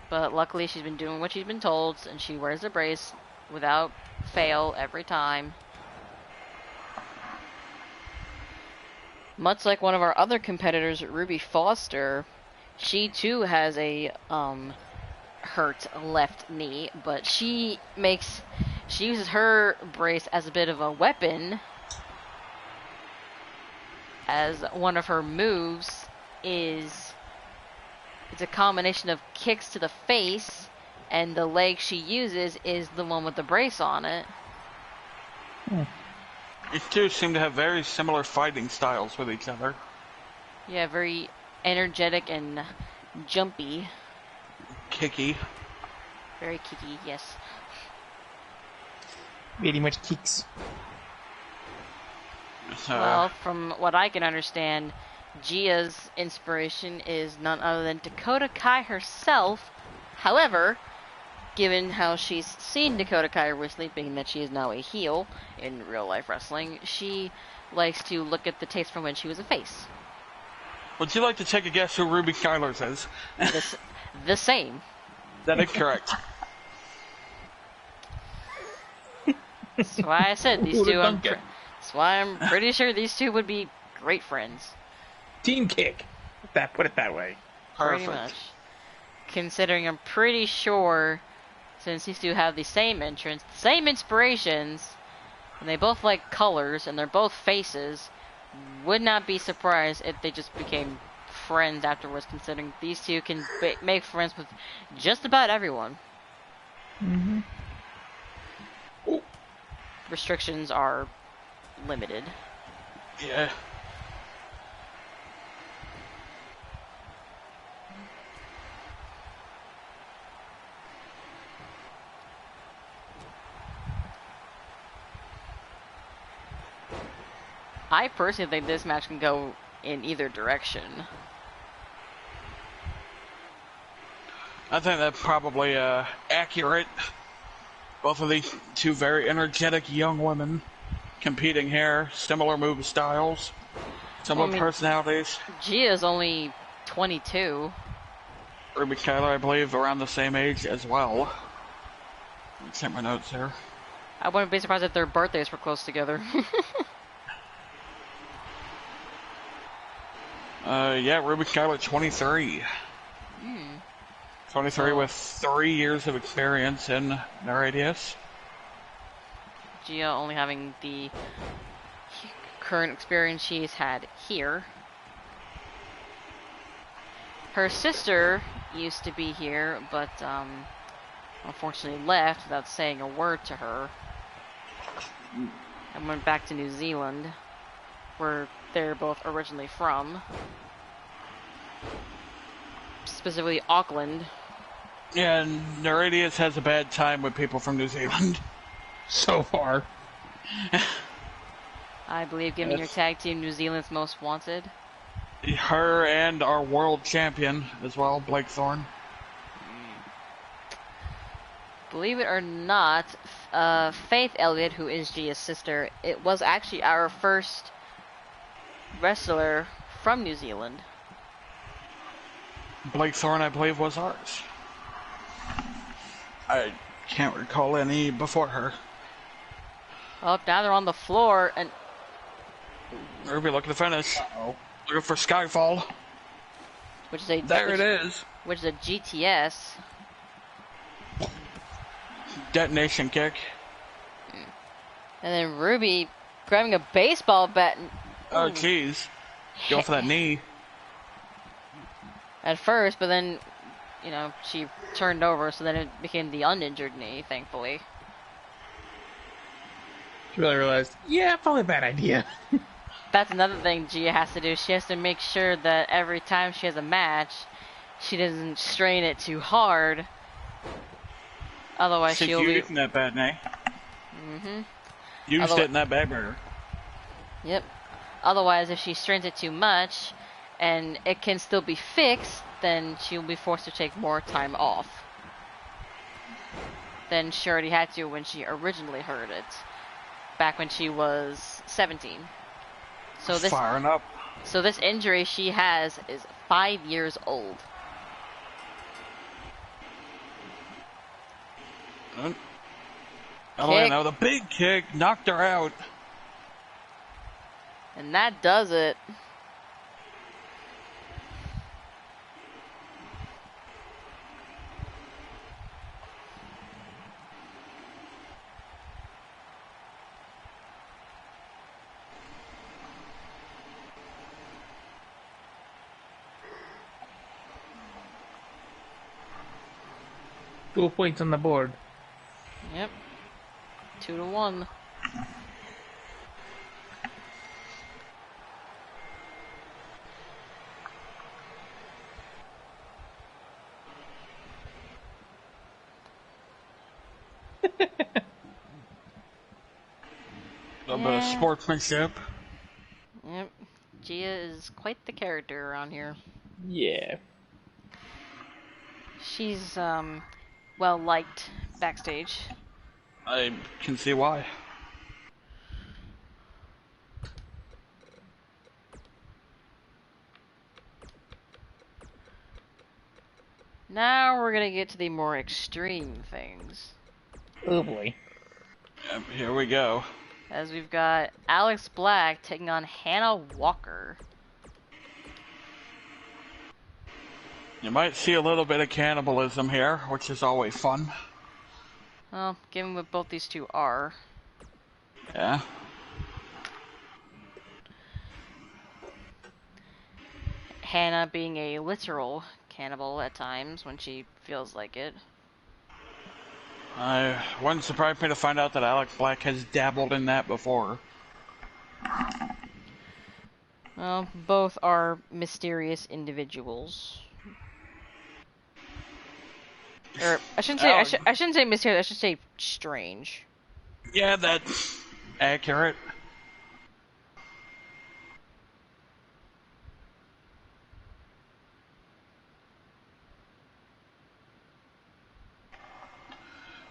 But luckily she's been doing what she's been told, and she wears the brace without fail every time. Much like one of our other competitors, Ruby Foster, she too has a hurt left knee, but she uses her brace as a bit of a weapon, as one of her moves is it's a combination of kicks to the face, and the leg she uses is the one with the brace on it. These two seem to have very similar fighting styles with each other. Yeah, very energetic and jumpy. Kicky. Very kicky, yes. Very much kicks. Well, from what I can understand, Gia's inspiration is none other than Dakota Kai herself. However, given how she's seen Dakota Kai recently, being that she is now a heel in real life wrestling, she likes to look at the tapes from when she was a face. Would you like to take a guess who Ruby Schuyler's is? The same. That is correct. That's why I said these two. That's why I'm pretty sure these two would be great friends. Team kick. Put it that way. Perfect. Pretty much. Considering I'm pretty sure, since these two have the same entrance, the same inspirations, and they both like colors, and they're both faces, would not be surprised if they just became friends afterwards, considering these two can make friends with just about everyone. Mm-hmm. Restrictions are limited. Yeah. I personally think this match can go in either direction. I think that's probably accurate. Both of these two very energetic young women competing here, similar move styles, similar personalities. Gia's only 22. Ruby Schuyler, I believe, around the same age as well. Let's check my notes here. I wouldn't be surprised if their birthdays were close together. Yeah, Ruby Schuyler, 23. 23 with 3 years of experience in NIRATIAS. Gia only having the current experience she's had here. Her sister used to be here, but unfortunately left without saying a word to her. And went back to New Zealand, where they're both originally from. Specifically Auckland. Yeah, and NIRATIAS has a bad time with people from New Zealand. So far. I believe giving your tag team New Zealand's Most Wanted. Her and our world champion as well, Blake Thorne. Believe it or not, Faith Elliott, who is Gia's sister, it was actually our first wrestler from New Zealand. Blake Thorne, I believe, was ours. I can't recall any before her. Oh, now they're on the floor, and Ruby looking to finish. Looking for Skyfall. There it is. Which is a GTS. Detonation kick. And then Ruby grabbing a baseball bat. Oh, jeez. Going for that knee. At first, but then, she turned over, so then it became the uninjured knee, thankfully. She really realized, yeah, probably a bad idea. That's another thing Gia has to do. She has to make sure that every time she has a match, she doesn't strain it too hard. Otherwise, she'll be using that bad knee. Mm-hmm. Used it in that bad burger. Yep. Otherwise, if she strains it too much, and it can still be fixed, then she'll be forced to take more time off than she already had to when she originally hurt it, back when she was 17. So this Firing up. So this injury she has is 5 years old. Now the big kick knocked her out. And that does it. Dual points on the board. Yep. 2-1. A bit of sportsmanship. Yep. Gia is quite the character around here. Yeah. She's, well liked backstage. I can see why. Now we're gonna get to the more extreme things. Oh boy. Yep, here we go. As we've got Alex Black taking on Hannah Walker. You might see a little bit of cannibalism here, which is always fun. Well, given what both these two are. Yeah. Hannah being a literal cannibal at times when she feels like it. Wouldn't surprise me to find out that Alex Black has dabbled in that before. Well, both are mysterious individuals. Or I shouldn't say I shouldn't say mysterious. I should say strange. Yeah, that's accurate.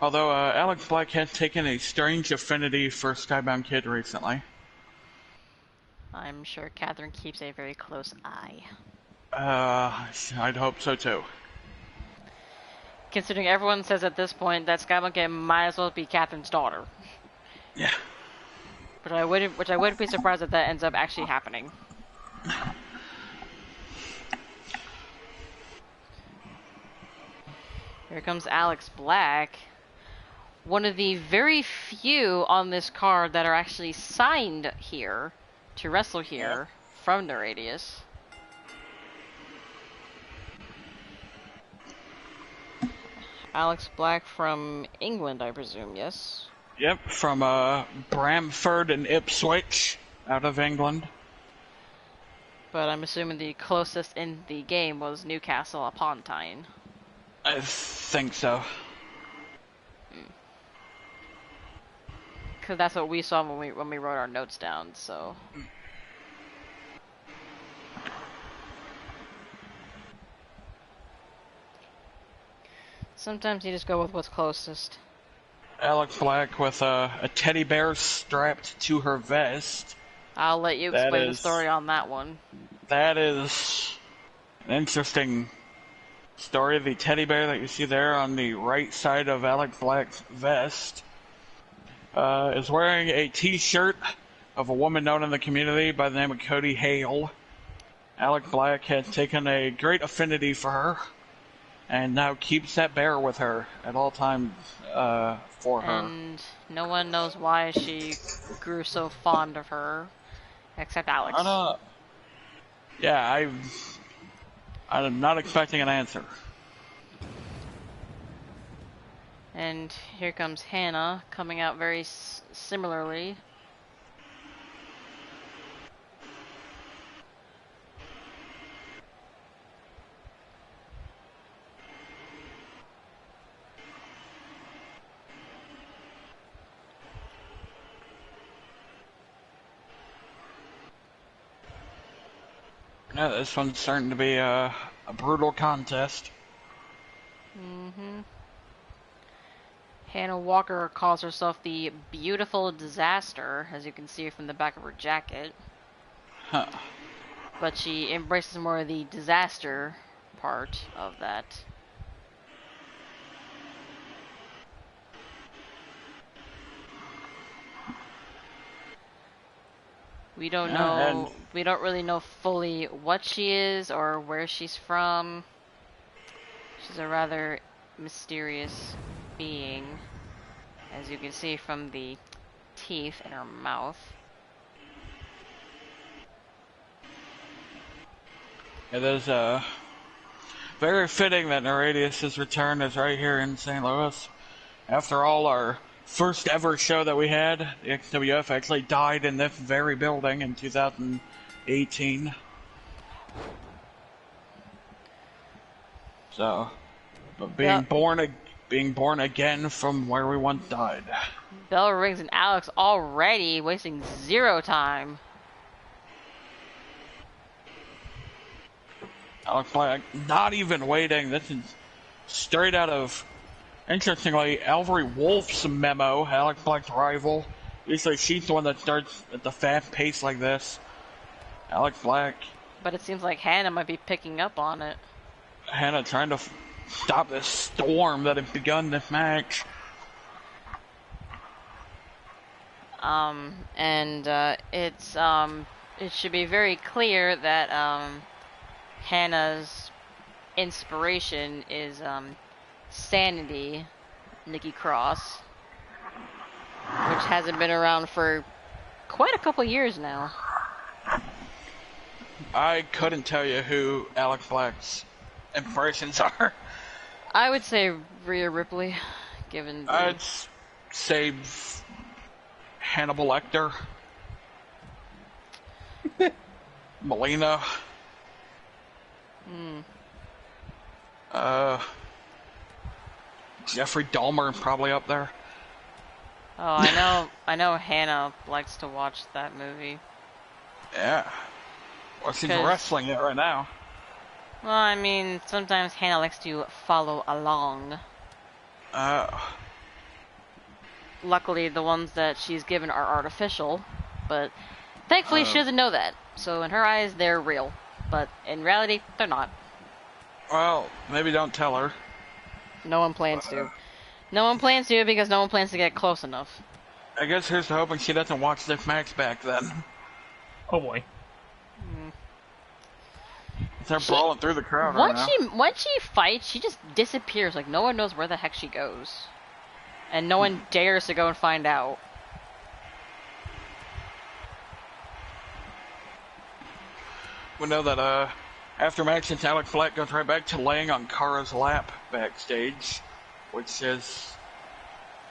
Although Alex Black has taken a strange affinity for Skybound Kid recently. I'm sure Catherine keeps a very close eye. I'd hope so too. Considering everyone says at this point that Skybound Kid might as well be Catherine's daughter. Yeah. Which I wouldn't be surprised if that ends up actually happening. Here comes Alex Black. One of the very few on this card that are actually signed here to wrestle here from NIRATIAS. Alex Black from England, I presume, yes? Yep, from Bramford and Ipswich, out of England. But I'm assuming the closest in the game was Newcastle upon Tyne. I think so. Because that's what we saw when we wrote our notes down, so... Sometimes you just go with what's closest. Alex Black with a teddy bear strapped to her vest. I'll let you explain the story on that one. That is an interesting story. The teddy bear that you see there on the right side of Alec Black's vest is wearing a t-shirt of a woman known in the community by the name of Cody Hale. Alec Black had taken a great affinity for her and now keeps that bear with her at all times for her. And no one knows why she grew so fond of her, except Alex. Yeah, I'm not expecting an answer. And here comes Hannah, coming out very similarly. Yeah, this one's starting to be a brutal contest. Mm-hmm. Hannah Walker calls herself the beautiful disaster, as you can see from the back of her jacket. Huh. But she embraces more of the disaster part of that. We don't know, we don't really know fully what she is or where she's from. She's a rather mysterious being, as you can see from the teeth in her mouth. It is very fitting that NIRATIAS' return is right here in St. Louis. After all, our first ever show that we had, the XWF actually died in this very building in 2018. So, but being born again from where we once died. Bell rings and Alex already wasting zero time. Alex Black not even waiting. This is straight out of, interestingly, Alvery Wolf's memo, Alex Black's rival. Usually she's the one that starts at the fast pace like this. Alex Black. But it seems like Hannah might be picking up on it. Hannah trying to stop this storm that had begun this match. It should be very clear that, Hannah's inspiration is, Sanity, Nikki Cross, which hasn't been around for quite a couple years now. I couldn't tell you who Alex Black's impressions are. I would say Rhea Ripley, given the... I'd say Hannibal Lecter. Melina. Jeffrey Dahmer probably up there. Oh, I know Hannah likes to watch that movie. Yeah. Well, she's wrestling it right now. Well, I mean, sometimes Hannah likes to follow along. Luckily, the ones that she's given are artificial, but thankfully she doesn't know that. So in her eyes, they're real. But in reality, they're not. Well, maybe don't tell her. No one plans to. No one plans to because no one plans to get close enough. I guess here's to hoping she doesn't watch this match back then. Oh boy. They're brawling through the crowd right now. Once she fights, she just disappears. Like, no one knows where the heck she goes. And no one dares to go and find out. We know that, after match, since Alex Black goes right back to laying on Kara's lap backstage, which is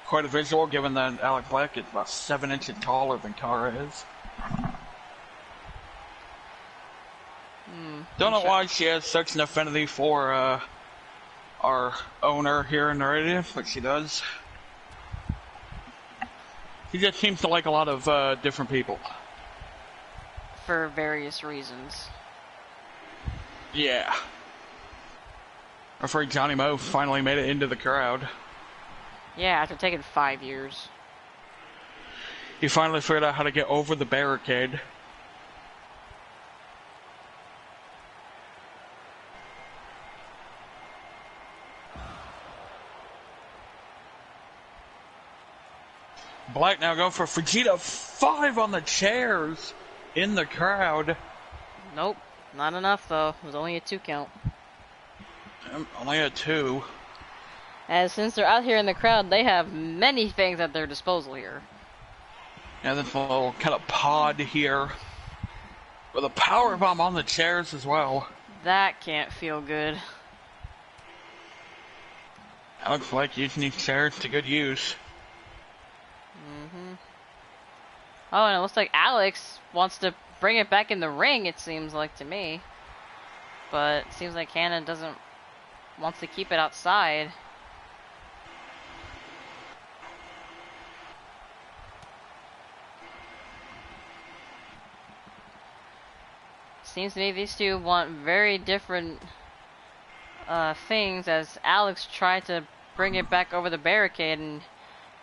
quite a visual given that Alex Black is about 7 inches taller than Kara is. Don't know why she has such an affinity for our owner here in NIRATIAS, but she does. She just seems to like a lot of different people. For various reasons. Yeah. I'm afraid Johnny Moe finally made it into the crowd. Yeah, after taking 5 years. He finally figured out how to get over the barricade. Black now going for Fujita 5 on the chairs in the crowd. Nope, not enough though. It was only a 2 count. Only a 2. As since they're out here in the crowd, they have many things at their disposal here. Yeah, this little kind of pod here with a power bomb on the chairs as well. That can't feel good. That looks like using these chairs to good use. Oh, and it looks like Alex wants to bring it back in the ring, it seems like to me. But it seems like Hannah wants to keep it outside. Seems to me these two want very different things, as Alex tried to bring it back over the barricade and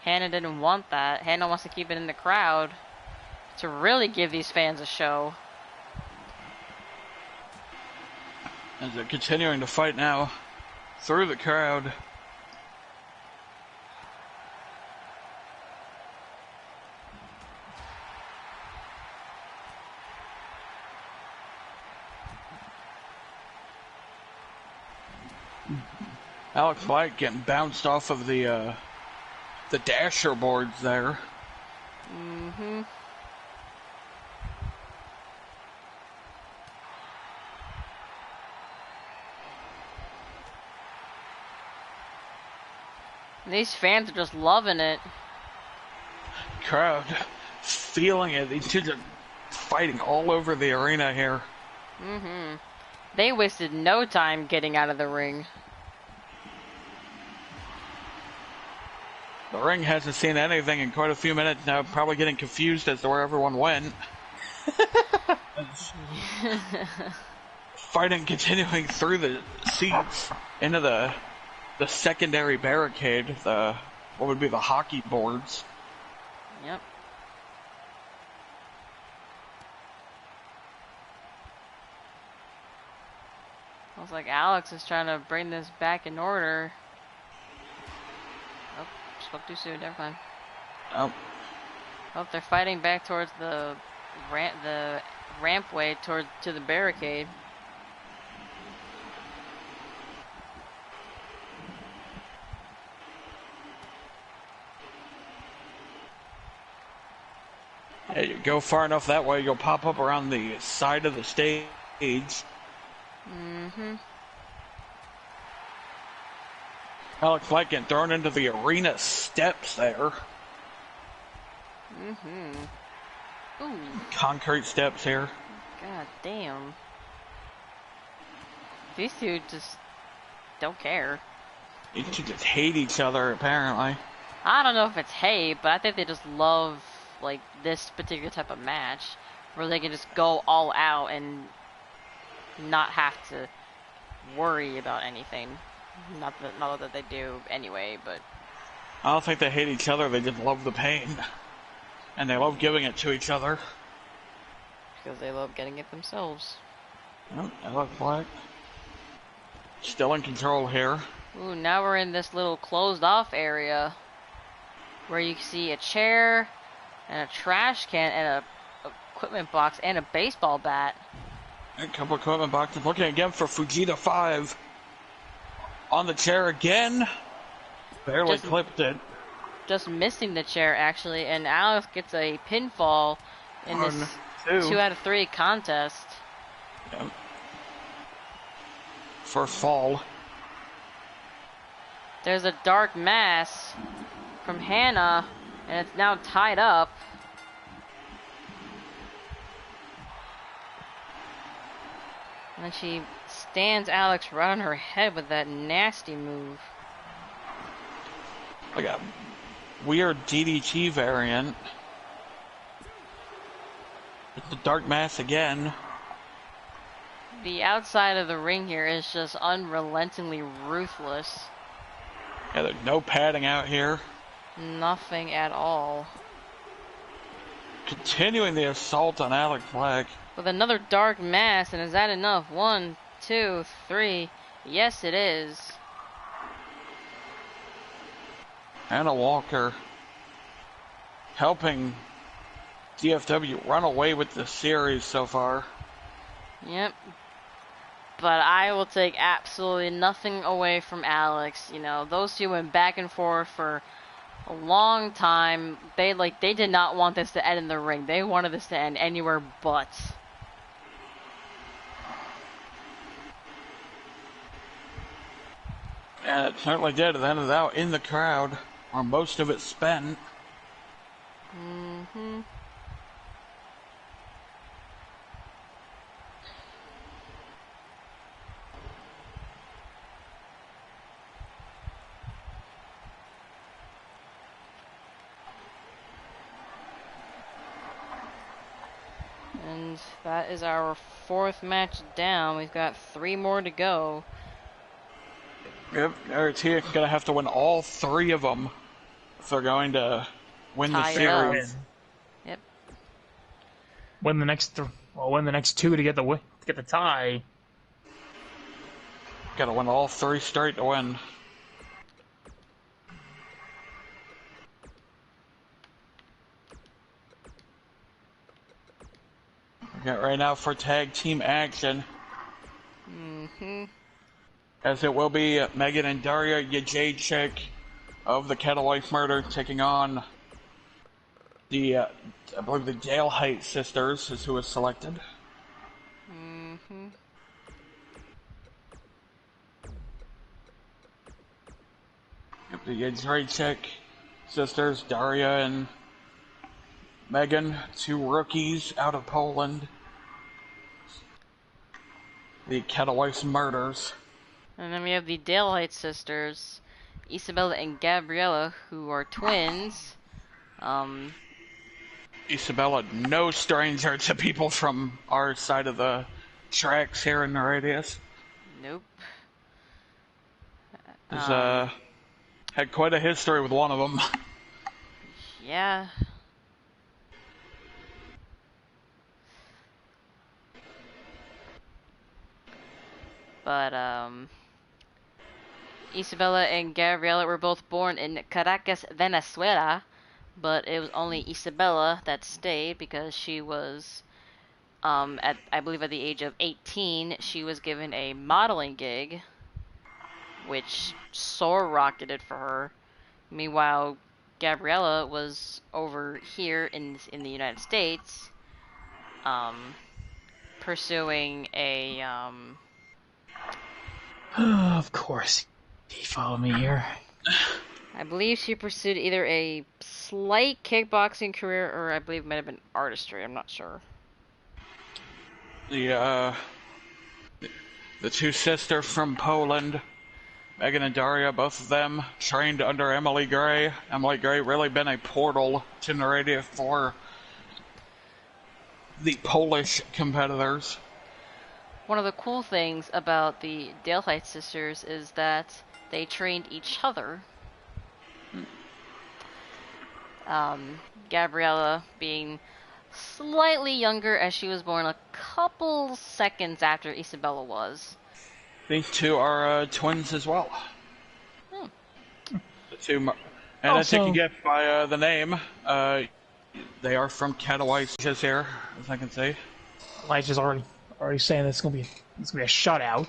Hannah didn't want that. Hannah wants to keep it in the crowd to really give these fans a show. As they're continuing to fight now through the crowd. Alex Black getting bounced off of the dasher boards there. These fans are just loving it. Crowd feeling it. These two are fighting all over the arena here. They wasted no time getting out of the ring. The ring hasn't seen anything in quite a few minutes now, probably getting confused as to where everyone went. Fighting continuing through the seats into the secondary barricade, what would be the hockey boards. Yep. Looks like Alex is trying to bring this back in order. Oh, spoke too soon, never mind. Oh. Oh, they're fighting back towards the rampway to the barricade. Hey, you go far enough that way, you'll pop up around the side of the stage. Alex Black getting thrown into the arena steps there. Ooh. Concrete steps here. God damn. These two just don't care. These two just hate each other, apparently. I don't know if it's hate, but I think they just love, like, this particular type of match where they can just go all out and not have to worry about anything. Not that they do anyway, but I don't think they hate each other, they just love the pain. And they love giving it to each other. because they love getting it themselves. Yep, Alex Black still in control here. Ooh, now we're in this little closed off area where you see a chair and a trash can and a equipment box and a baseball bat. A couple equipment boxes. Looking again for Fujita 5. On the chair again. Barely clipped it. Just missing the chair, actually. And Alex gets a pinfall in this 2 out of 3 contest. Yep. For fall. There's a dark mass from Hannah, and it's now tied up. And then she stands Alex right on her head with that nasty move. Like a weird DDT variant. It's the dark mass again. The outside of the ring here is just unrelentingly ruthless. Yeah, there's no padding out here. Nothing at all. Continuing the assault on Alex Black. With another dark mass, and is that enough? 1, 2, 3. Yes, it is. Anna Walker helping DFW run away with the series so far. Yep. But I will take absolutely nothing away from Alex. You know, those two went back and forth for a long time. They did not want this to end in the ring. They wanted this to end anywhere but. And it certainly did. It ended out in the crowd, where most of it spent. Mm-hmm. And that is our 4th match down. We've got 3 more to go. Yep, NIRATIAS gonna have to win all 3 of them if they're going to win the Tie it up. series. Yep. Win the next, win the next 2 to get the tie. Gotta win all 3 straight to win. We got right now for tag team action. Mm-hmm. As it will be Megan and Daria Jacek of the Catalyst Murder taking on the, I believe the Dale Heights sisters is who was selected. Mm-hmm. The Jacek sisters, Daria and Megan, 2 rookies out of Poland. The Catalyst Murders. And then we have the Daylight sisters, Isabella and Gabriella, who are twins. Isabella, no stranger to people from our side of the tracks here in NIRATIAS. Nope. Had quite a history with one of them. Yeah. But, Isabella and Gabriela were both born in Caracas, Venezuela, but it was only Isabella that stayed because she was, I believe at the age of 18, she was given a modeling gig, which rocketed for her. Meanwhile, Gabriella was over here in the United States, pursuing a, Of course. You follow me here. I believe she pursued either a slight kickboxing career or I believe it might have been artistry. I'm not sure. The 2 sisters from Poland, Megan and Daria, both of them trained under Emily Gray. Emily Gray really been a portal to NIRATIAS for the Polish competitors. One of the cool things about the Daylight sisters is that they trained each other. Gabriella being slightly younger as she was born a couple seconds after Isabella was. These 2 are twins as well. The 2, and Also, as you can get by the name, they are from Katowice here, as I can see. Elijah's already saying it's gonna be a shutout.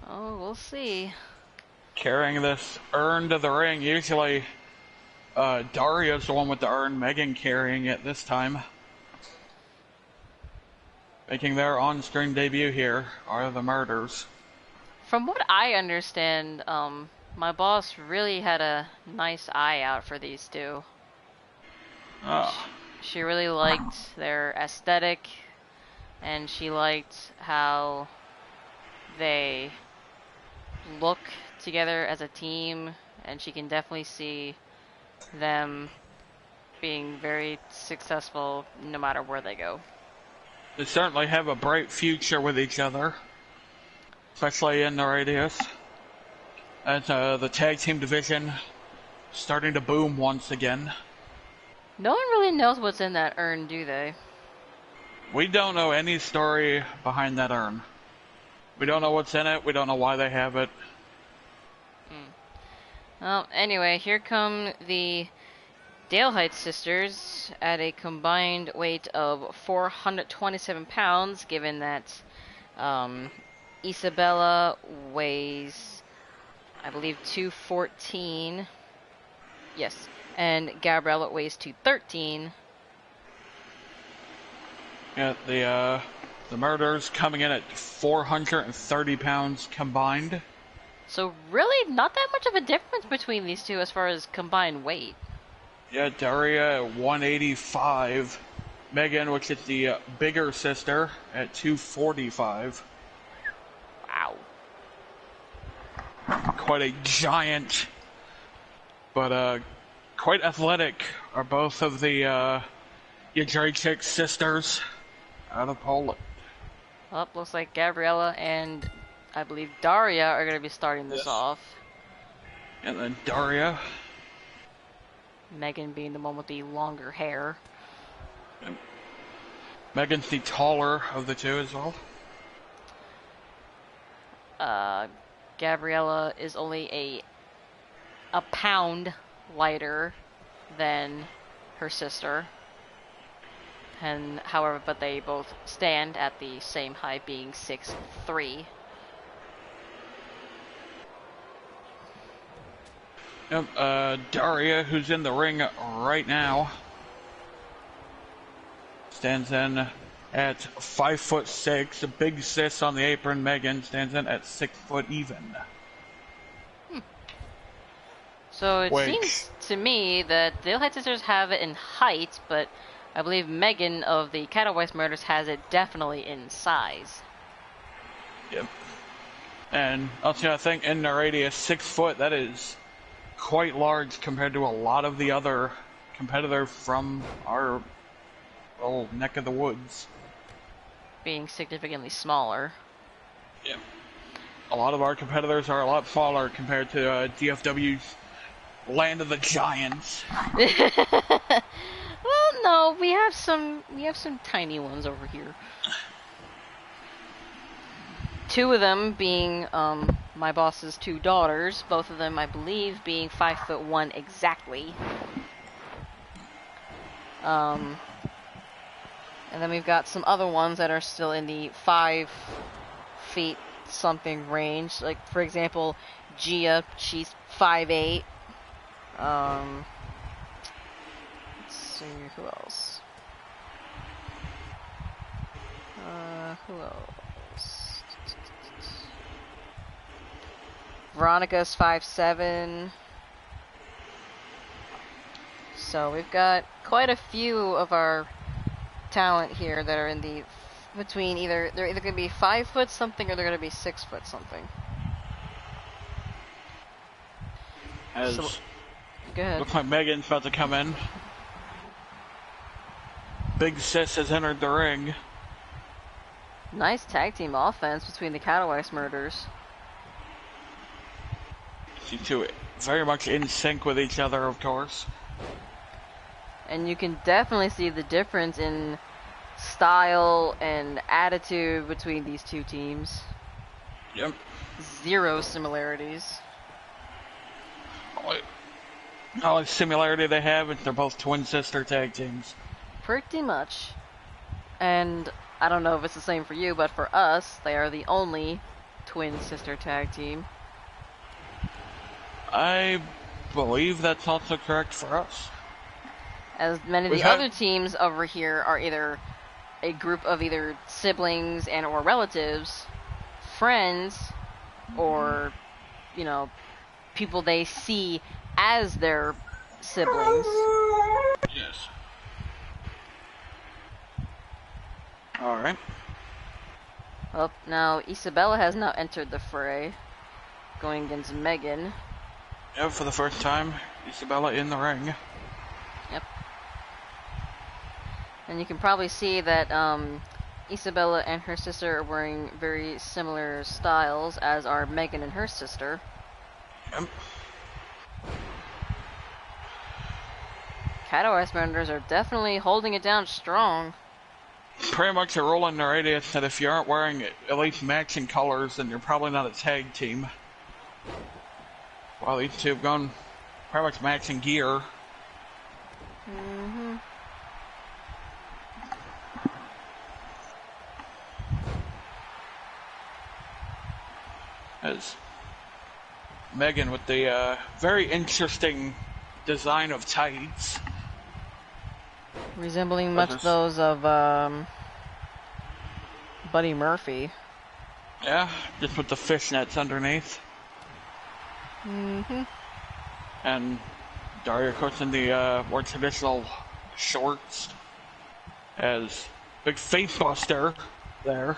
Oh, we'll see. Carrying this urn to the ring. Usually, Daria's the one with the urn. Megan carrying it this time. Making their on-screen debut here are the Murders. From what I understand, my boss really had a nice eye out for these 2. Oh. She really liked their aesthetic, and she liked how they look together as a team, and she can definitely see them being very successful no matter where they go. They certainly have a bright future with each other, especially in NIRATIAS. And the tag team division starting to boom once again. No one really knows what's in that urn, do they? We don't know any story behind that urn. We don't know what's in it. We don't know why they have it. Well, anyway, here come the Dale sisters at a combined weight of 427 pounds, given that Isabella weighs, I believe, 214. Yes. And Gabriella weighs 213. Yeah, the murders coming in at 430 pounds combined. So really not that much of a difference between these two as far as combined weight. Yeah, Daria at 185. Megan, which is the bigger sister, at 245. Wow. Quite a giant, but quite athletic are both of the Jędrzejczyk sisters out of Poland. Well, looks like Gabriella and I believe Daria are going to be starting this off. And then Daria. Megan being the one with the longer hair. And Megan's the taller of the two as well. Gabriella is only a pound lighter than her sister. And however, but they both stand at the same height, being 6'3". Yep, Daria, who's in the ring right now, stands in at 5'6". A big sis on the apron. Megan stands in at 6 foot even. So it seems to me that the Dale sisters have it in height, but I believe Megan of the Katowice murders has it definitely in size. Yep. And also, I think in NIRATIAS, 6 foot, that is quite large compared to a lot of the other competitors from our old neck of the woods. Being significantly smaller. Yeah. A lot of our competitors are a lot smaller compared to DFW's Land of the Giants. Well, no, we have some tiny ones over here. Two of them being my boss's two daughters, both of them I believe being 5'1" exactly. And then we've got some other ones that are still in the 5 feet something range. Like for example, Gia, she's 5'8". Let's see who else. Who else? Veronica's 5'7". So we've got quite a few of our talent here that are in the between they're either going to be 5 foot something or they're going to be 6 foot something. As go ahead. Looks like Megan's about to come in. Big sis has entered the ring. Nice tag team offense between the Katowice murders. You two very much in sync with each other, of course. And you can definitely see the difference in style and attitude between these two teams. Yep. Zero similarities. Only similarity they have is they're both twin sister tag teams. Pretty much. And I don't know if it's the same for you, but for us, they are the only twin sister tag team. I believe that's also correct for us. As many of the other teams over here are either a group of either siblings and or relatives, friends, or, you know, people they see as their siblings. Yes. Alright. Well, now Isabella has now entered the fray, going against Megan. Yep, for the first time, Isabella in the ring. Yep. And you can probably see that Isabella and her sister are wearing very similar styles, as are Megan and her sister. Yep. Katowice murders are definitely holding it down strong. Pretty much a rule in NIRATIAS that if you aren't wearing at least matching colors, then you're probably not a tag team. Well, these two have gone pretty much matching gear. Mm-hmm. As Megan with the very interesting design of tights. Resembling much those of Buddy Murphy. Yeah, just with the fishnets underneath. Mm-hmm. And Daria, of course, in the more traditional shorts. As big face buster there.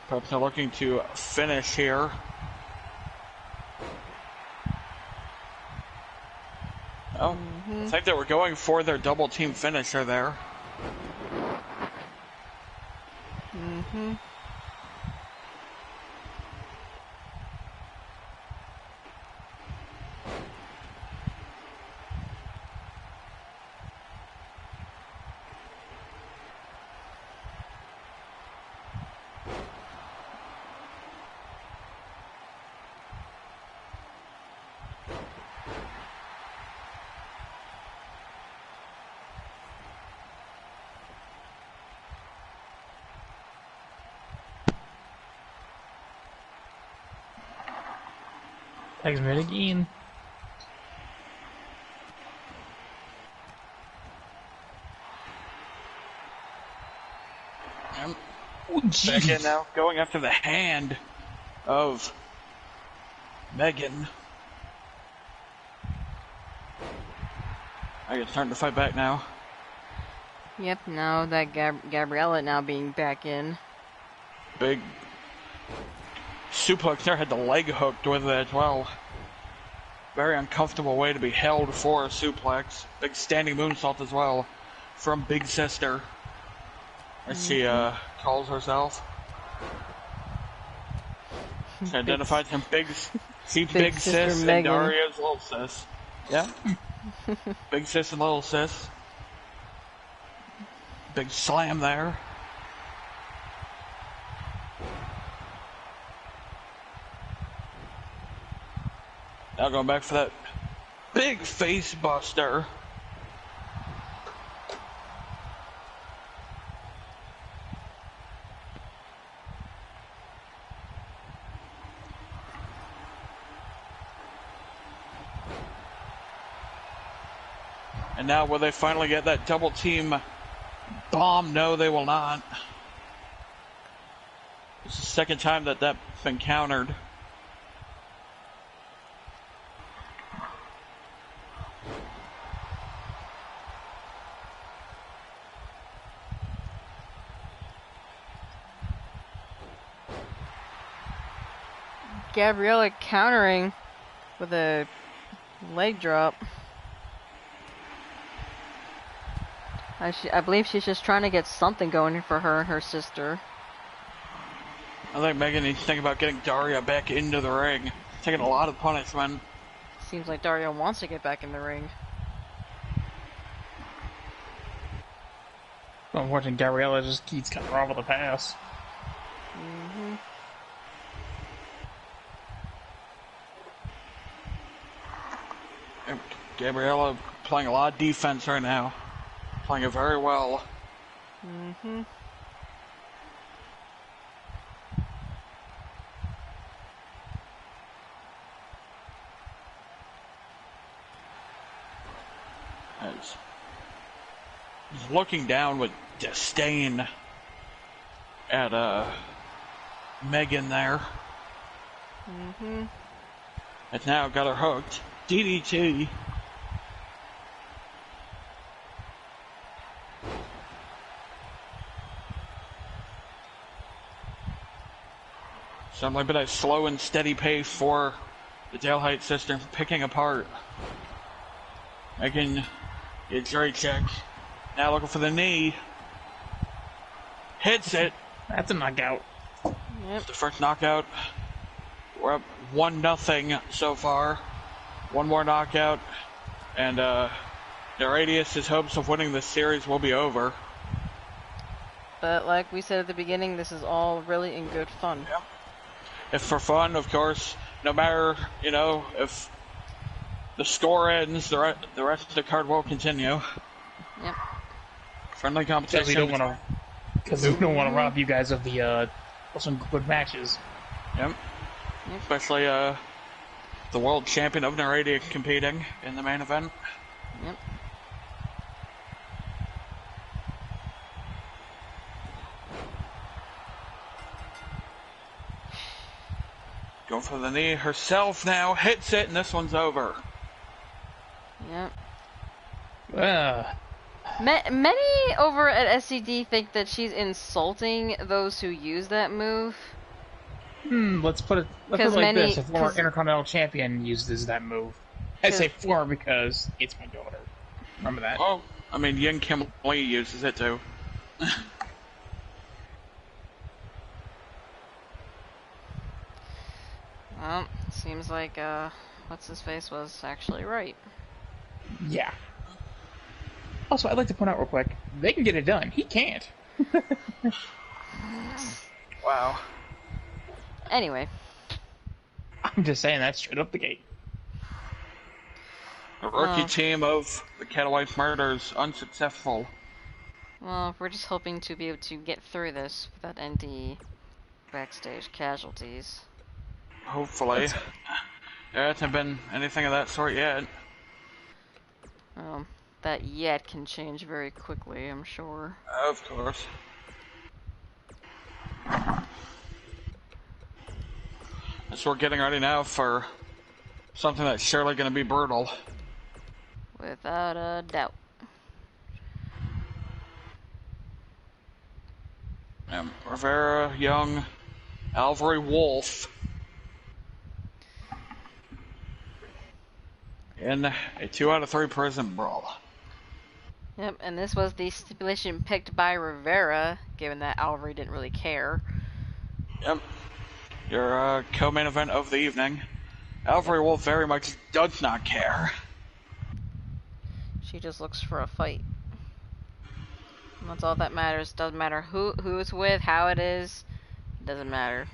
Perhaps they're looking to finish here. Oh, I think they were going for their double team finisher there. Mm-hmm. Thanks, man, again. Oh, Back in now, going after the hand of Megan. I guess starting to fight back now. Yep, now that Gabriella now being back in. Big suplex there, had the leg hooked with it as well. Very uncomfortable way to be held for a suplex. Big standing moonsault as well from Big Sister, as she calls herself. She identified him she's Big Sis and Megan. Daria's little sis. Yeah. Big Sis and little sis. Big slam there. Now going back for that big face buster. And now will they finally get that double team bomb? No, they will not. It's the second time that that's been countered. Gabriella countering with a leg drop. I believe she's just trying to get something going for her and her sister. I think Megan needs to think about getting Daria back into the ring. Taking a lot of punishment. Seems like Daria wants to get back in the ring. I'm watching Gabriella just keeps kind of off with the pass. Mm-hmm. Gabriella playing a lot of defense right now. Playing it very well. Mm-hmm. He's looking down with disdain at Megan there. Mm-hmm. It's now got her hooked. DDT. Certainly been a slow and steady pace for the Dale Heights sisters picking apart. Megan gets right check. Now looking for the knee. Hits it. That's a knockout. Yep. The first knockout. We're up 1-0 so far. One more knockout. And NIRATIAS' hopes of winning this series will be over. But like we said at the beginning, this is all really in good fun. Yep. if for fun, of course, no matter, if the score ends, the rest of the card will continue. Yep. Friendly competition. Because we don't want to rob you guys of the some good matches. Yep. Especially the world champion of Naratia competing in the main event. Yep. Going for the knee herself now, hits it, and this one's over. Yep. Many over at SCD think that she's insulting those who use that move. Let's put it like this. A former Intercontinental Champion uses that move. I say former because it's my daughter. Remember that? Oh, I mean, Yin Kim Lee uses it too. Well, seems like, what's-his-face was actually right. Yeah. Also, I'd like to point out real quick, they can get it done. He can't. Wow. Anyway. I'm just saying that's straight up the gate. The rookie team of the Catalyte Murders unsuccessful. Well, we're just hoping to be able to get through this without any backstage casualties. Hopefully. There hasn't been anything of that sort yet. That yet can change very quickly, I'm sure. Of course. So we're getting ready now for something that's surely going to be brutal. Without a doubt. Rivera, Young, Alvary Wolf. In a 2 out of 3 prison brawl. Yep, and this was the stipulation picked by Rivera, given that Alvary didn't really care. Yep. Your co-main event of the evening. Alvary Wolf very much does not care. She just looks for a fight. And that's all that matters. Doesn't matter who it's with, how it is. Doesn't matter.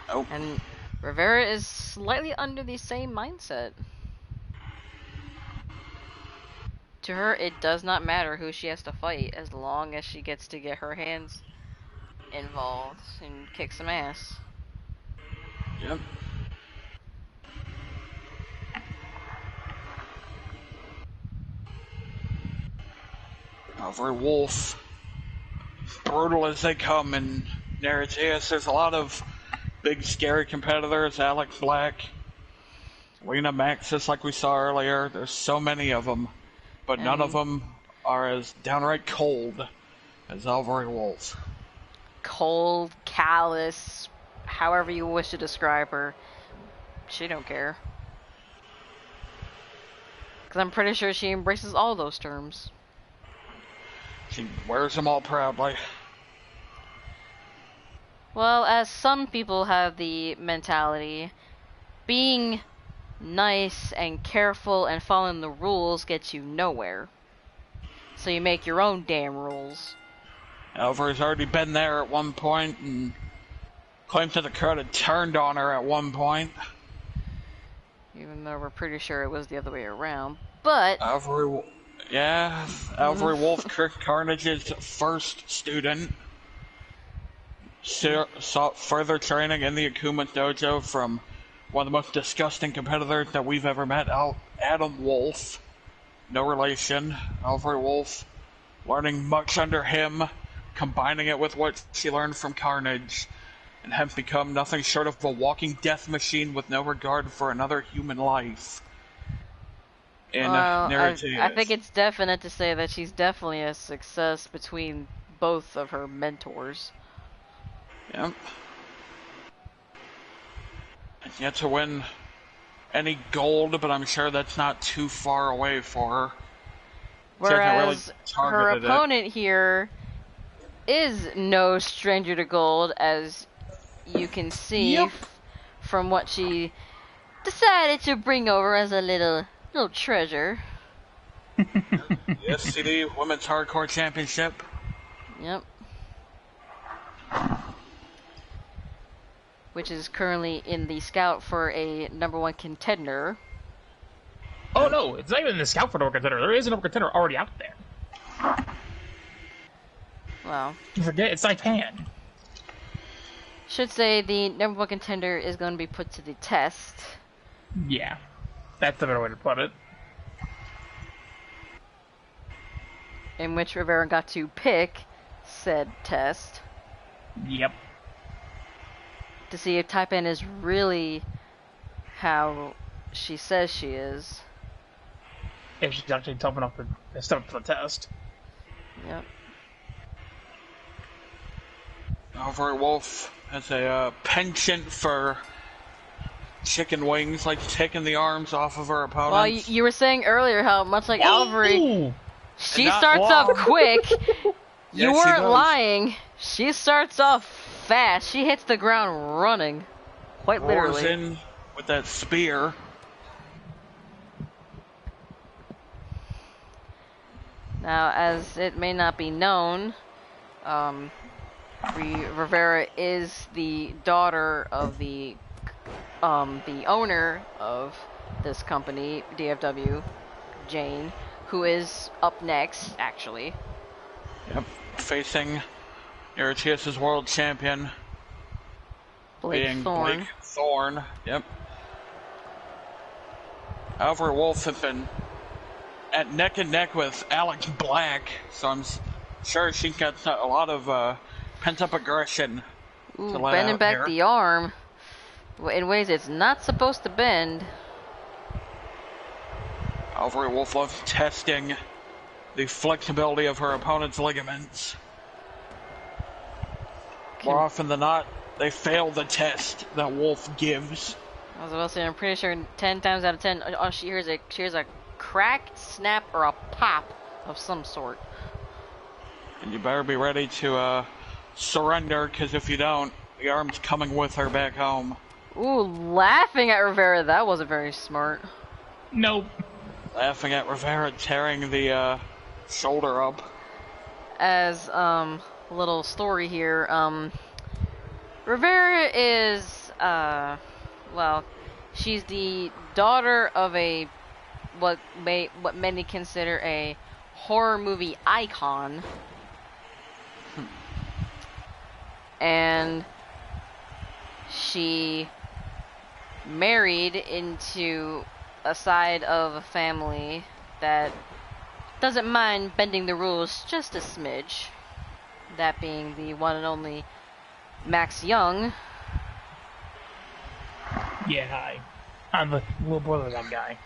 Oh. And Rivera is slightly under the same mindset. To her, it does not matter who she has to fight, as long as she gets to get her hands involved and kick some ass. Yep. Alvary Wolf, brutal as they come in NIRATIAS. There's a lot of big, scary competitors. Alex Black, Lena Maxis, like we saw earlier. There's so many of them. But none of them are as downright cold as Alvary Wolf. Cold, callous, however you wish to describe her. She don't care. Because I'm pretty sure she embraces all those terms. She wears them all proudly. Well, as some people have the mentality, being nice and careful and following the rules gets you nowhere. So you make your own damn rules. Alvary's already been there at one point and claims that the crowd had turned on her at one point. Even though we're pretty sure it was the other way around. But Alvary Wolf, Kirk Carnage's first student, sought further training in the Akuma Dojo from one of the most disgusting competitors that we've ever met, Adam Wolf. No relation. Alvary Wolf, learning much under him, combining it with what she learned from Carnage, and have become nothing short of a walking death machine with no regard for another human life. I think it's definite to say that she's definitely a success between both of her mentors. Yep. Yet to win any gold, but I'm sure that's not too far away for her. Whereas her opponent here is no stranger to gold, as you can see from what she decided to bring over as a little treasure. The SCD Women's Hardcore Championship. Yep. which is currently in the scout for a #1 contender. Oh no, it's not even in the scout for #1 contender. There is a #1 contender already out there. Well, You forget, it's Saipan. Should say the #1 contender is going to be put to the test. Yeah, that's the better way to put it. In which Rivera got to pick said test. Yep. To see if Taipan is really how she says she is. If she's actually tough enough to step up to the test. Yep. Downright Wolf has a penchant for chicken wings, like taking the arms off of her opponents. Well, you were saying earlier how much like Alvari, she starts long. off quick. Yeah, You weren't lying. She starts off fast. She hits the ground running. Quite Roars literally. in with that spear. Now, as it may not be known, Rivera is the daughter of the owner of this company, DFW, Jane, who is up next, actually. Yep, facing NIRATIAS' world champion, Blake Thorne. Blake Thorne. Yep. However, Wolf has been at neck and neck with Alex Black, so I'm sure she got a lot of pent-up aggression. Ooh, bending back here. the arm in ways it's not supposed to bend. However, Wolf loves testing the flexibility of her opponent's ligaments. More often than not, they fail the test that Wolf gives. I was about to say, I'm pretty sure 10 times out of 10, she hears a crack, snap, or a pop of some sort. And you better be ready to surrender, because if you don't, the arm's coming with her back home. Ooh, laughing at Rivera, that wasn't very smart. Nope. Laughing at Rivera tearing the shoulder up. As a little story here, Rivera is well, she's the daughter of a what many consider a horror movie icon. And she married into a side of a family that doesn't mind bending the rules just a smidge. That being the one and only Max Young. Yeah, hi. I'm the little brother of that guy.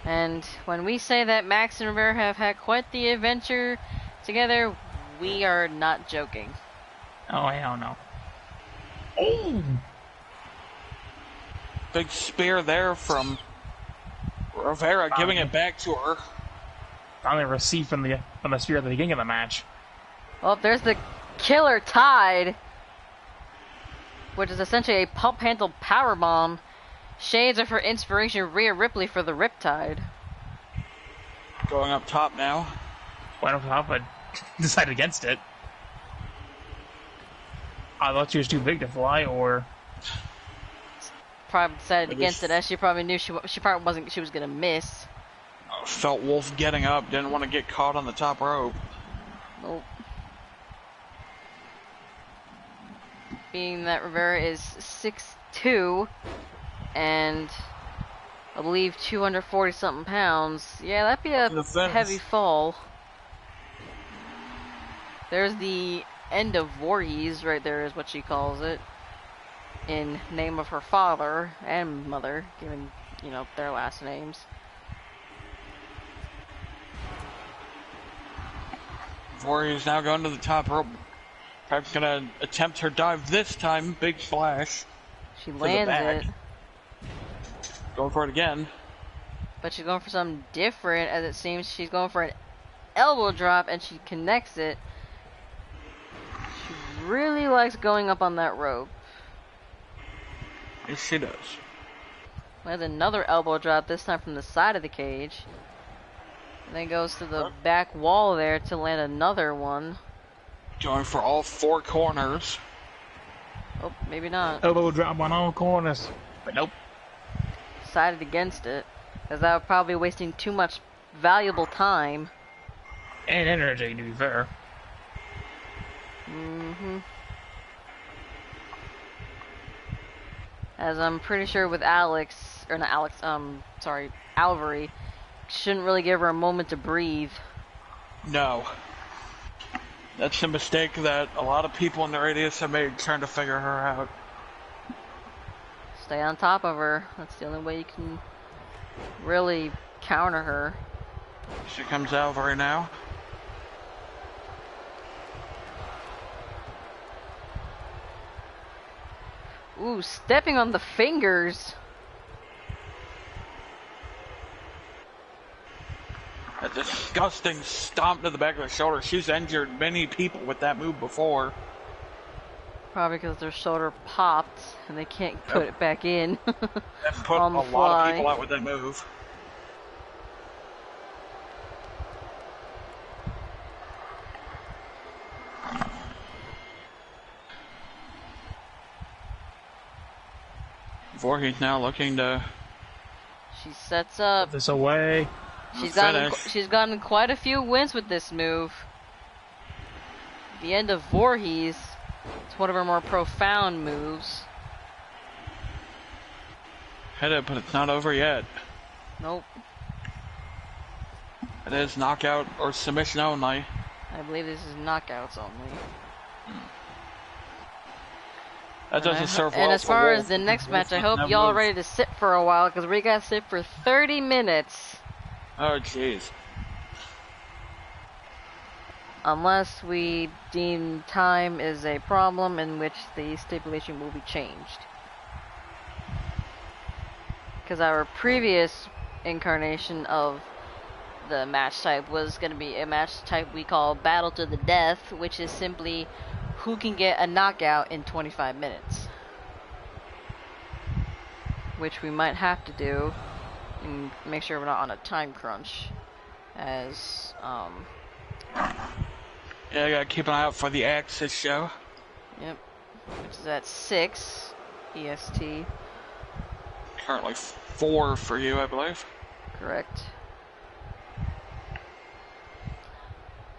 And when we say that Max and Rivera have had quite the adventure together, we are not joking. Oh, hell no. Oh! Big spear there from Rivera, giving it back to her. Finally received from the spear at the beginning of the match. Well, there's the Killer Tide, which is essentially a pump-handle powerbomb. Shades of her inspiration, Rhea Ripley, for the Riptide. Going up top now. Went up top, but decided against it. I thought she was too big to fly, or Probably decided against it, as she probably knew she probably wasn't. She was gonna miss. Felt Wolf getting up, didn't want to get caught on the top rope. Nope. Being that Rivera is 6'2", and I believe 240 something pounds. Yeah, that'd be a heavy fall. There's the end of Voorhees right there, is what she calls it, in name of her father and mother, given, you know, their last names. Voorhees now going to the top rope. Perhaps gonna attempt her dive this time. Big splash. She lands it. Going for it again. But she's going for something different, as it seems. She's going for an elbow drop, and she connects it. She really likes going up on that rope. Yes, she does. There's another elbow drop, this time from the side of the cage. And then goes to the back wall there to land another one. Going for all 4 corners. Oh, maybe not. Elbow drop on all corners. But nope. Decided against it. Because that would probably be wasting too much valuable time. And energy, to be fair. As I'm pretty sure with Alvary, shouldn't really give her a moment to breathe. No. That's a mistake that a lot of people in the radius have made trying to figure her out. Stay on top of her. That's the only way you can really counter her. Here comes Alvary now. Ooh, stepping on the fingers. A disgusting stomp to the back of the shoulder. She's injured many people with that move before. Probably because their shoulder popped and they can't put it back in. That put a lot of people out with that move. Voorhees now looking to... She sets up. Put this away. She's gotten quite a few wins with this move. The end of Voorhees. It's one of her more profound moves. Hit it, but it's not over yet. Nope. It is knockout or submission only. I believe this is knockouts only. That doesn't serve well. And as far as the next match, I hope y'all ready to sit for a while, because we gotta sit for 30 minutes. Oh, jeez. Unless we deem time is a problem, in which the stipulation will be changed. Because our previous incarnation of the match type was going to be a match type we call Battle to the Death, which is simply who can get a knockout in 25 minutes. Which we might have to do, and make sure we're not on a time crunch. As, Yeah, I gotta keep an eye out for the Axis show. Yep. Which is at 6 EST. Currently 4 for you, I believe. Correct.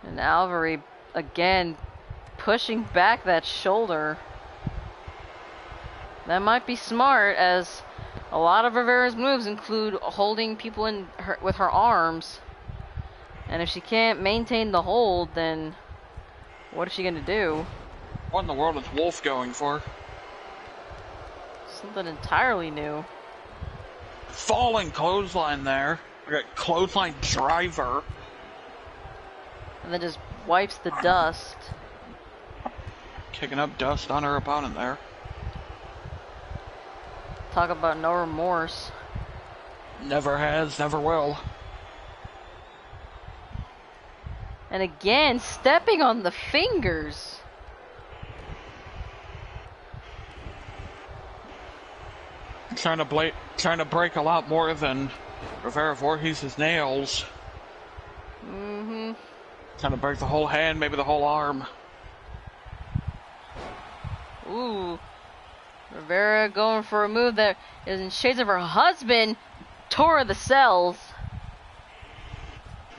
And Alvary, again, pushing back that shoulder. That might be smart, as a lot of Rivera's moves include holding people in her with her arms. And if she can't maintain the hold, then what is she gonna do? What in the world is Wolf going for? Something entirely new. Falling clothesline there. We got clothesline driver. And then just wipes the dust. Kicking up dust on her opponent there. Talk about no remorse. Never has, never will. And again, stepping on the fingers. Trying to break a lot more than Rivera Voorhees' nails. Mm-hmm. Trying to break the whole hand, maybe the whole arm. Ooh. Rivera going for a move that is in shades of her husband, Tora the Cells.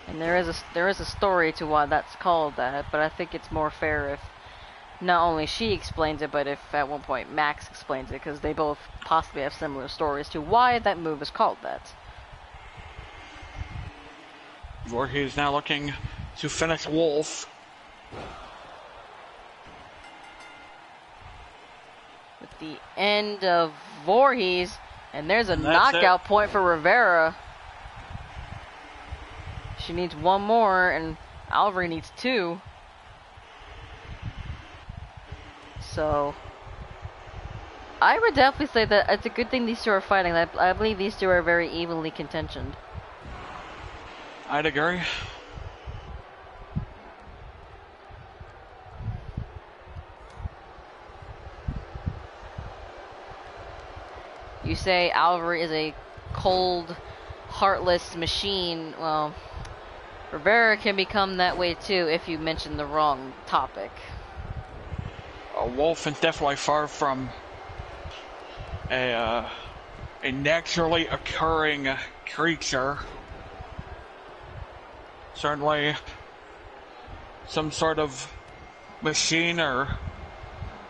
And there is a story to why that's called that, but I think it's more fair if not only she explains it, but if at one point Max explains it, because they both possibly have similar stories to why that move is called that. Voorhees now looking to finish Wolf. With the end of Voorhees, and there's a knockout point for Rivera. She needs one more, and Alvary needs 2. So, I would definitely say that it's a good thing these two are fighting. I believe these two are very evenly contentioned. I'd agree. You say Alvary is a cold, heartless machine. Well, Rivera can become that way too if you mention the wrong topic. A wolf is definitely far from a naturally occurring creature. Certainly some sort of machine or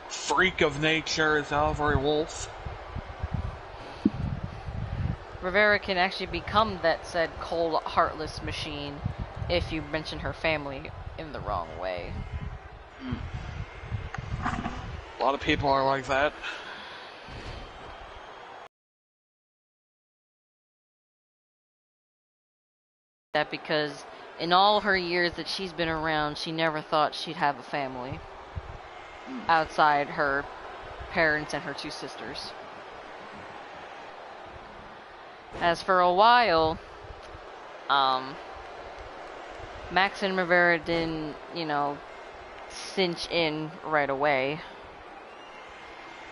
freak of nature is every wolf. Rivera can actually become that said cold, heartless machine if you mention her family in the wrong way. A lot of people are like that. That because in all her years that she's been around, she never thought she'd have a family outside her parents and her two sisters. As for a while, Max and Rivera didn't, cinch in right away.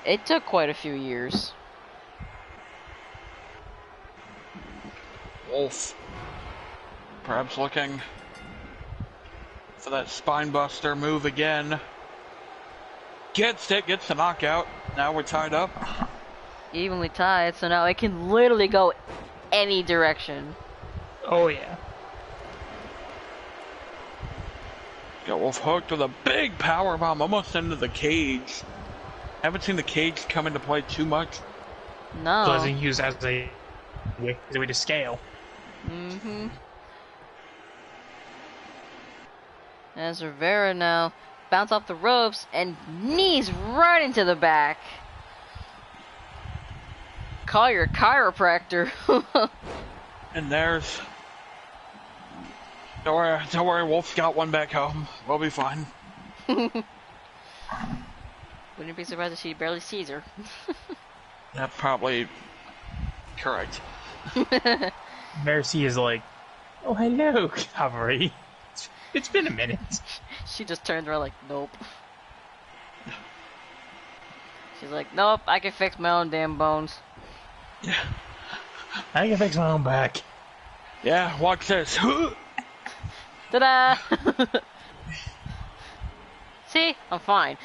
It took quite a few years. Wolf. Perhaps looking for that spine buster move again. Gets it, gets the knockout. Now we're tied up. Evenly tied, so now it can literally go any direction. Oh yeah. Got Wolf hooked with a big power bomb almost into the cage. Haven't seen the cage come into play too much. No. Doesn't use as a way to scale. Mm-hmm. As Rivera now bounce off the ropes and knees right into the back. Call your chiropractor. And there's... Don't worry, Wolf's got one back home. We'll be fine. Wouldn't be surprised if she barely sees her. That's probably correct. Mercy is like, oh hello, Cavalry. It's been a minute. She just turns around like, nope. She's like, nope, I can fix my own damn bones. Yeah. I can fix my own back. Yeah, watch this. Ta-da! See? I'm fine.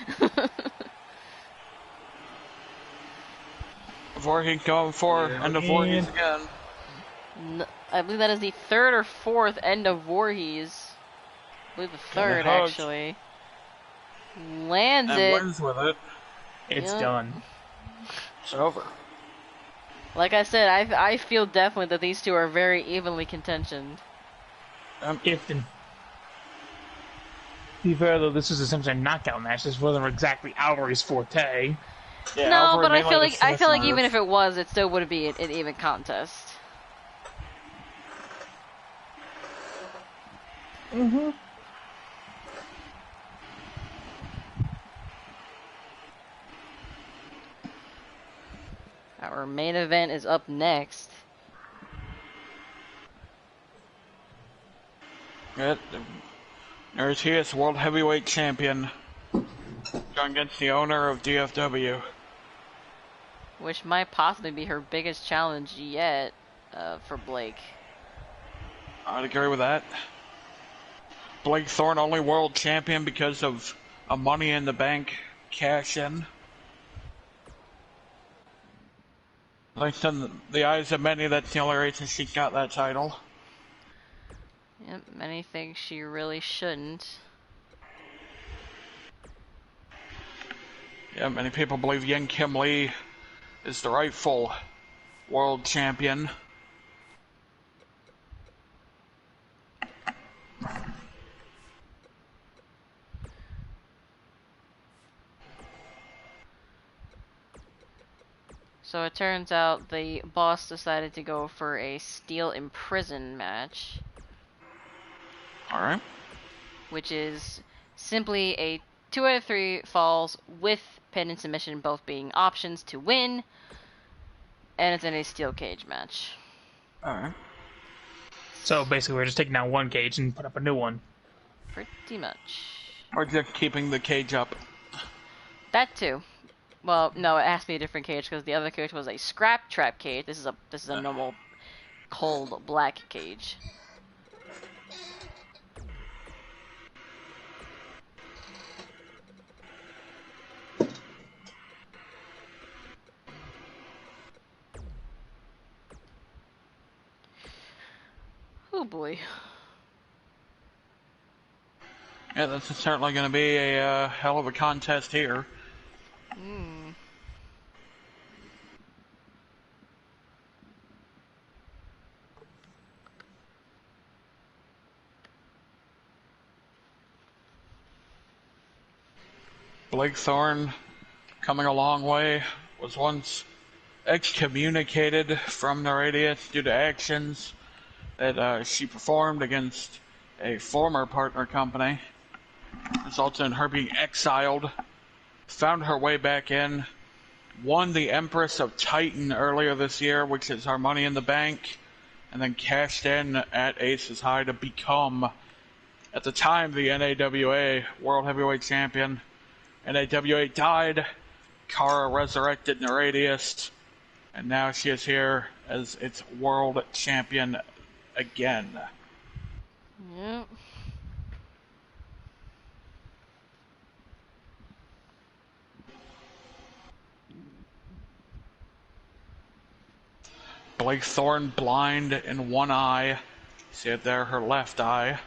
Voorhees going for end of Voorhees again. No, I believe that is the third or fourth end of Voorhees. I believe the third, actually. Lands and it. wins with it. It's done. It's over. Like I said, I feel definitely that these two are very evenly contentioned. If to be fair though, this was essentially a knockout match. This wasn't exactly Alvary's forte. Yeah, no, but I feel like even if it was, it still would be an even contest. Mm-hmm. Our main event is up next. Yeah, NIRATIAS World Heavyweight Champion going against the owner of DFW. Which might possibly be her biggest challenge yet for Blake. I'd agree with that. Blake Thorne only world champion because of a Money in the Bank cash-in. At least in the eyes of many, that's the only reason she got that title. Yep, many think she really shouldn't. Yeah, many people believe Yin Kim Lee is the rightful world champion. So it turns out the boss decided to go for a Steel Imprison match. Alright. Which is simply a 2 out of 3 falls with pin and submission both being options to win. And it's in a steel cage match. Alright. So basically we're just taking down one cage and put up a new one. Pretty much. Or just keeping the cage up. That too. Well, no, it has to be a different cage because the other cage was a scrap trap cage. This is a normal cold black cage. Oh boy. Yeah, that's certainly going to be a hell of a contest here. Hmm. Blake Thorne, coming a long way, was once excommunicated from NIRATIAS due to actions that she performed against a former partner company. Resulted in her being exiled, found her way back in, won the Empress of Titan earlier this year, which is our Money in the Bank, and then cashed in at Aces High to become, at the time, the NAWA World Heavyweight Champion. NAWA died, Kara resurrected NIRATIAS, and now she is here as its World Champion again. Yep. Blake Thorne blind in one eye. See it there, her left eye.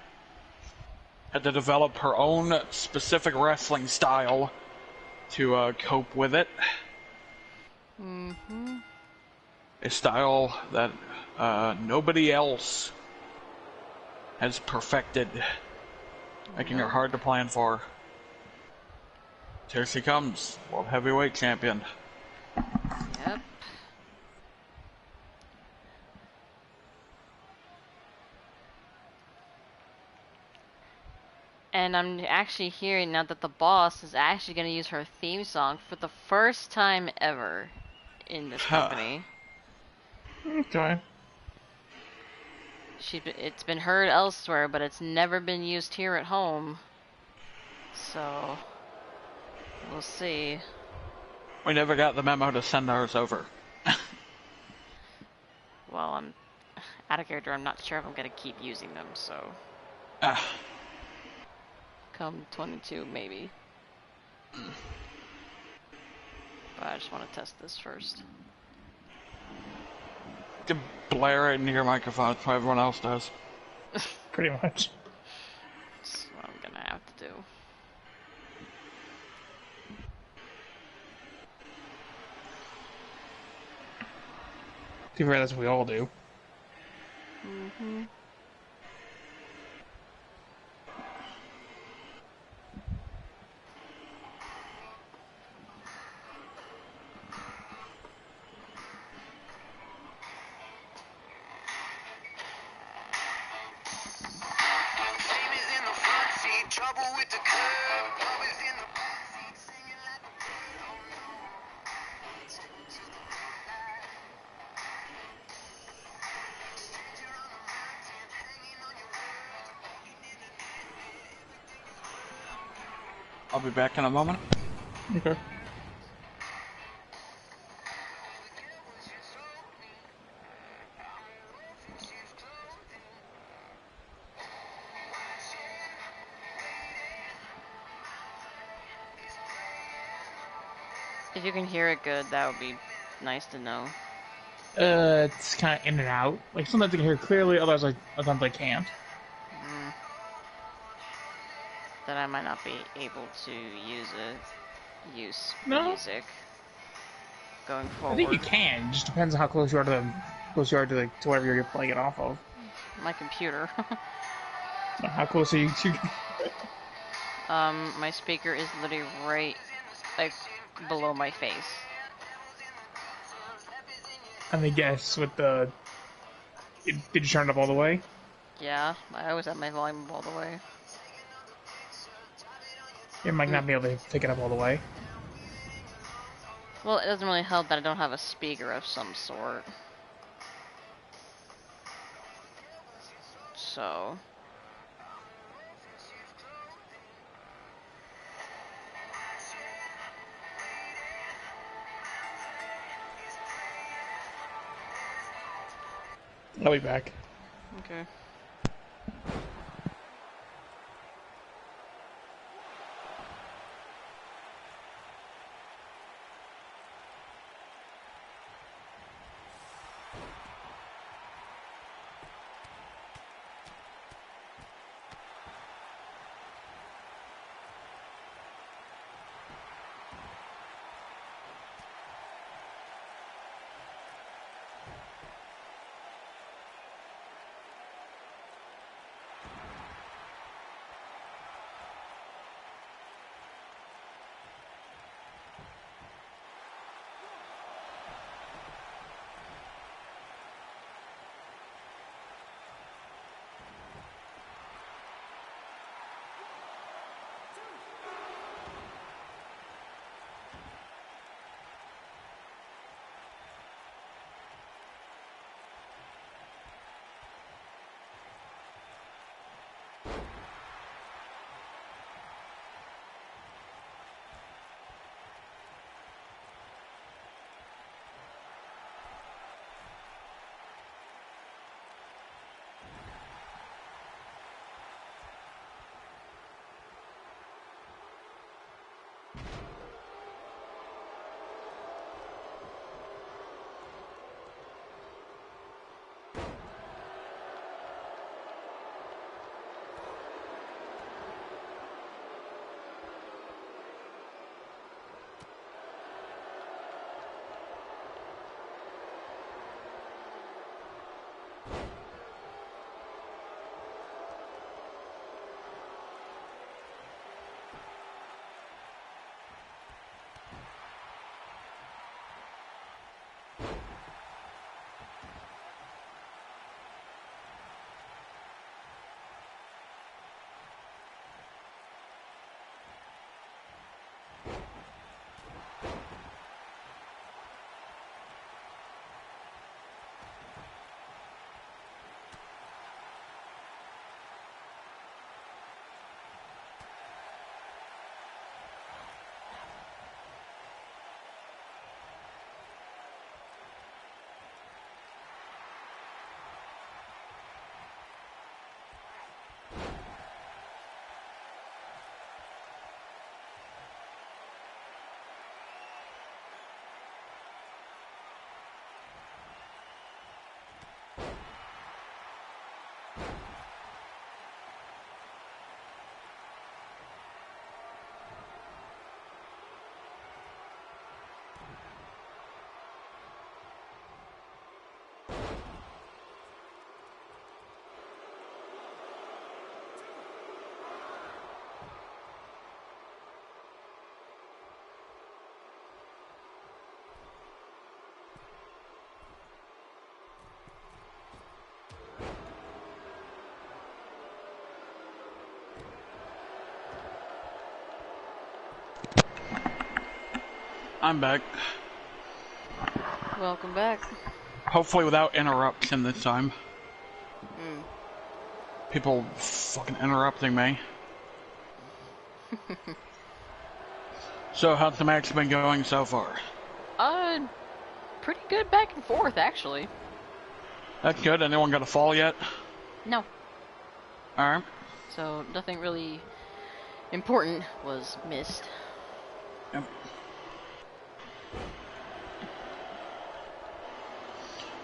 Had to develop her own specific wrestling style to cope with it. Mm-hmm. A style that nobody else has perfected, making her hard to plan for. Here she comes, World Heavyweight Champion. Yep. And I'm actually hearing now that the boss is actually going to use her theme song for the first time ever in this company. Okay. It's been heard elsewhere, but it's never been used here at home. So, we'll see. We never got the memo to send ours over. Well, I'm out of character. I'm not sure if I'm going to keep using them, so... Come 22, maybe. But I just want to test this first. You can blare it into your microphone, that's what everyone else does. Pretty much. That's what I'm gonna have to do. To be fair, that's what we all do. Mm-hmm. I'll be back in a moment. Okay. If you can hear it good, that would be nice to know. It's kind of in and out. Like, sometimes I can hear clearly, otherwise sometimes I can't. Then I might not be able to use music going forward. I think you can. It just depends on how close you are to to whatever you're playing it off of. My computer. How close are you to? My speaker is literally right, like, below my face. Let me guess. With the, did you turn it up all the way? Yeah, I always have my volume all the way. You might not be able to pick it up all the way. Well, it doesn't really help that I don't have a speaker of some sort. So... I'll be back. Okay. I'm back. Welcome back. Hopefully without interruption this time. Mm. People fucking interrupting me. So how's the match been going so far? Pretty good back and forth, actually. That's good. Anyone got a fall yet? No. Alright. So nothing really important was missed. Yep.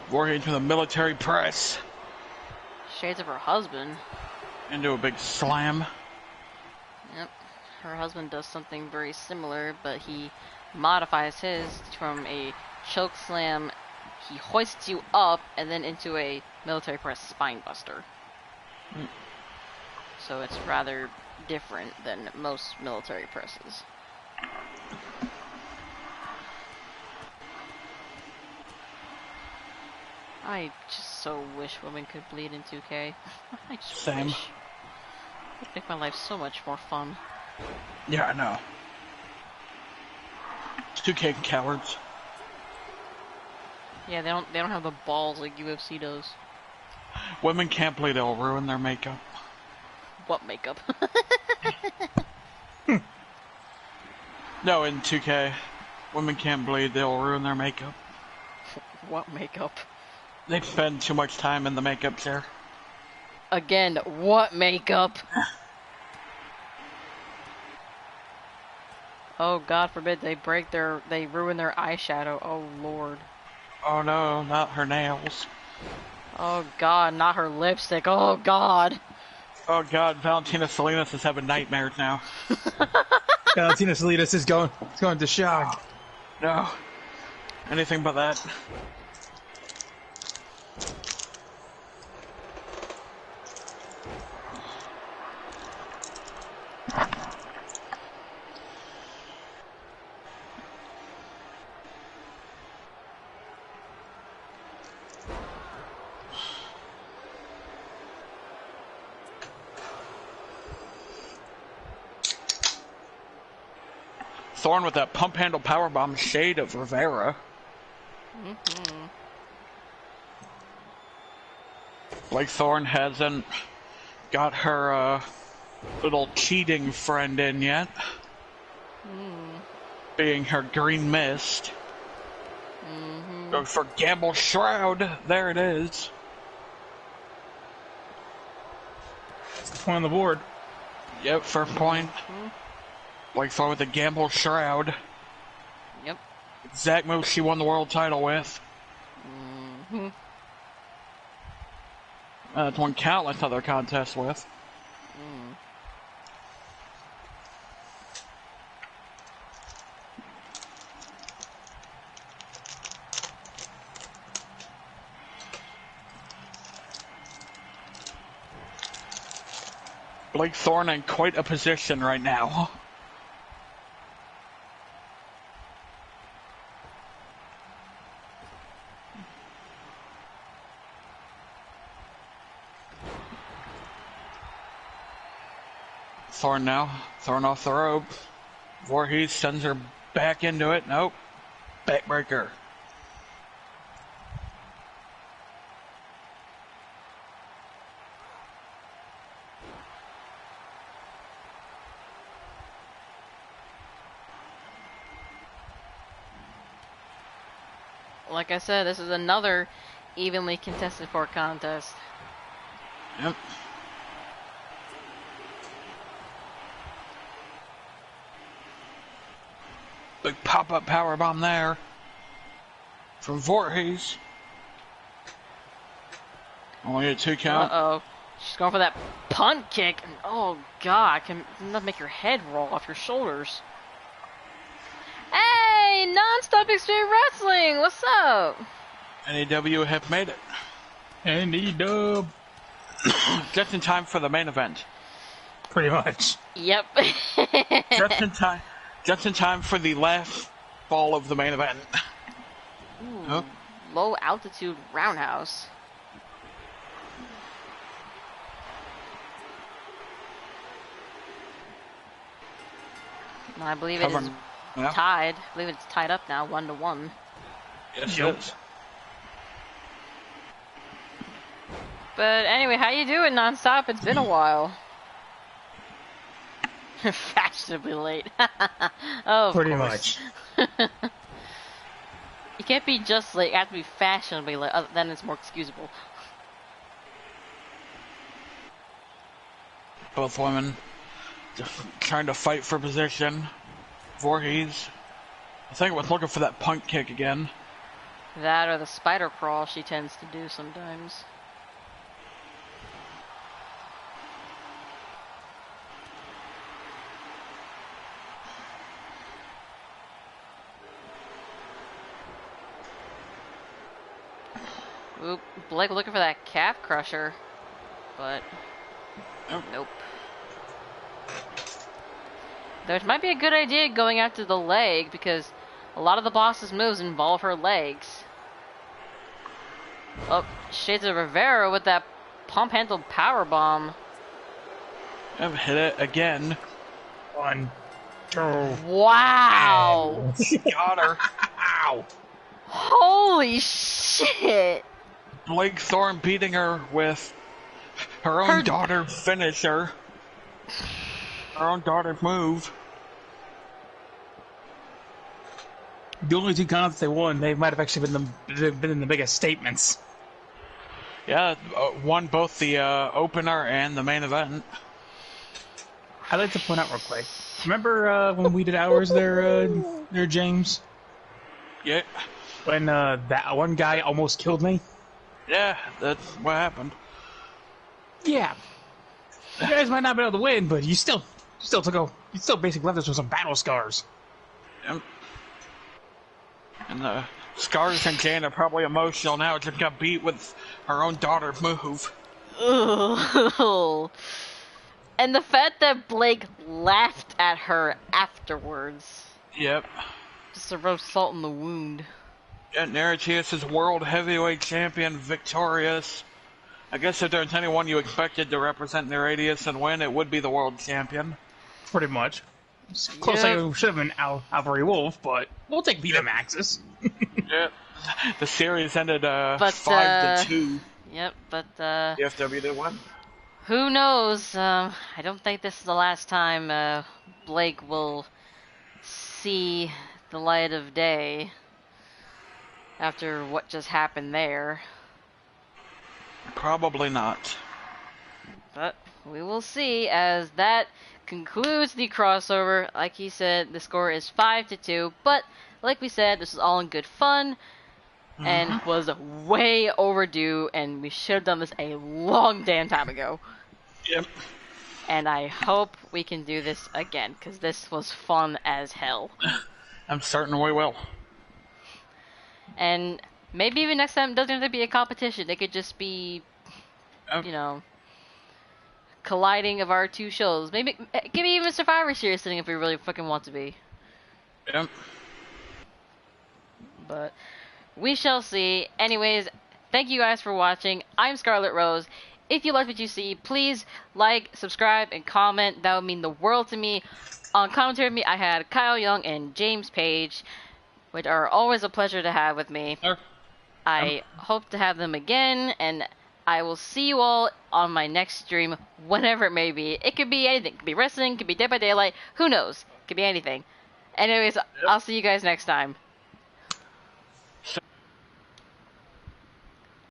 Voorhees to the military press. Shades of her husband. Into a big slam. Yep. Her husband does something very similar, but he modifies his from a choke slam. He hoists you up and then into a military press spine buster. Mm. So it's rather different than most military presses. I just so wish women could bleed in 2K. I just Same. wish. It would make my life so much more fun. Yeah, I know. 2K cowards. Yeah, they don't have the balls like UFC does. Women can't bleed, they'll ruin their makeup. What makeup? No, in 2K, women can't bleed, they'll ruin their makeup. What makeup? They spend too much time in the makeup chair. Again, what makeup? Oh, God forbid they ruin their eyeshadow. Oh, Lord. Oh no, not her nails. Oh, God, not her lipstick. Oh, God. Oh god, Valentina Salinas is having nightmares now. Valentina Salinas is going to shock. No. Anything but that. Thorne with that pump handle powerbomb, shade of Rivera. Mm-hmm. Blake Thorne hasn't got her little cheating friend in yet. Being her green mist. Goes for Gamble Shroud. There it is. Point on the board. Yep, first point. Blake Thorne with the Gamble Shroud. Yep. Exact move she won the world title with. That's won countless other contests with. Blake Thorne in quite a position right now. Thorne now. Thorne off the rope. Voorhees sends her back into it. Nope. Backbreaker. Like I said, this is another evenly contested for contest. Yep. Big pop-up powerbomb there from Voorhees. Only a 2 count. Uh-oh. She's going for that punt kick. And, oh, God. Can that make your head roll off your shoulders? Hey, Non-Stop Extreme Wrestling. What's up? NEW have made it. NEW. Just in time for the main event. Pretty much. Yep. Just in time. Just in time for the last fall of the main event. Ooh, Oh. Low altitude roundhouse. I believe it is Yeah. tied. I believe it's tied up now, 1-1. Yes, Yep. it is. But anyway, how you doing, Nonstop? It's been a while. Fashionably late. Oh, of Pretty course. much. You can't be just late. You have to be fashionably late. Then it's more excusable. Both women just trying to fight for position. Voorhees, I think, was looking for that punt kick again. That or the spider crawl she tends to do sometimes. Oop, Blake looking for that calf crusher, but nope. There might be a good idea going after the leg because a lot of the boss's moves involve her legs. Oh, Shades of Rivera with that pump-handled power bomb. I've hit it again. 1, 2. Wow! Got her. Ow! Holy shit! Blake Thorne beating her with her own daughter finisher. Her own daughter's move. The only two counts they won, they might have actually been the biggest statements. Yeah, won both the opener and the main event. I'd like to point out real quick. Remember when we did ours there, James? Yeah. When that one guy almost killed me? Yeah, that's what happened. Yeah. You guys might not have been able to win, but you still basically left us with some battle scars. Yep. And Scars and Jane are probably emotional now. Just got beat with her own daughter's move. Ugh. And the fact that Blake laughed at her afterwards. Yep. Just to rub salt in the wound. And NIRATIAS is World Heavyweight Champion, victorious. I guess if there's anyone you expected to represent NIRATIAS and win, it would be the World Champion. Pretty much. It's close, like it should have been Alvary Wolf, but we'll take Betamaxis. Yeah. The series ended 5-2. Yep, but DFW did win. who knows? I don't think this is the last time Blake will see the light of day after what just happened there. Probably not. But we will see as that concludes the crossover. Like he said, the score is 5-2. But like we said, this is all in good fun and was way overdue. And we should have done this a long damn time ago. Yep. And I hope we can do this again because this was fun as hell. I'm certain we will. And maybe even next time it doesn't have to be a competition. It could just be, you know, colliding of our two shows. Maybe give me even Survivor Series thing if we really fucking want to be. Yep. But we shall see. Anyways, thank you guys for watching. I'm Scarlet Rose. If you like what you see, please like, subscribe, and comment. That would mean the world to me. On commentary with me, I had Kyle Young and James Page, which are always a pleasure to have with me. I hope to have them again, and I will see you all on my next stream, whenever it may be. It could be anything. It could be wrestling, it could be Dead by Daylight, who knows? It could be anything. Anyways, I'll see you guys next time.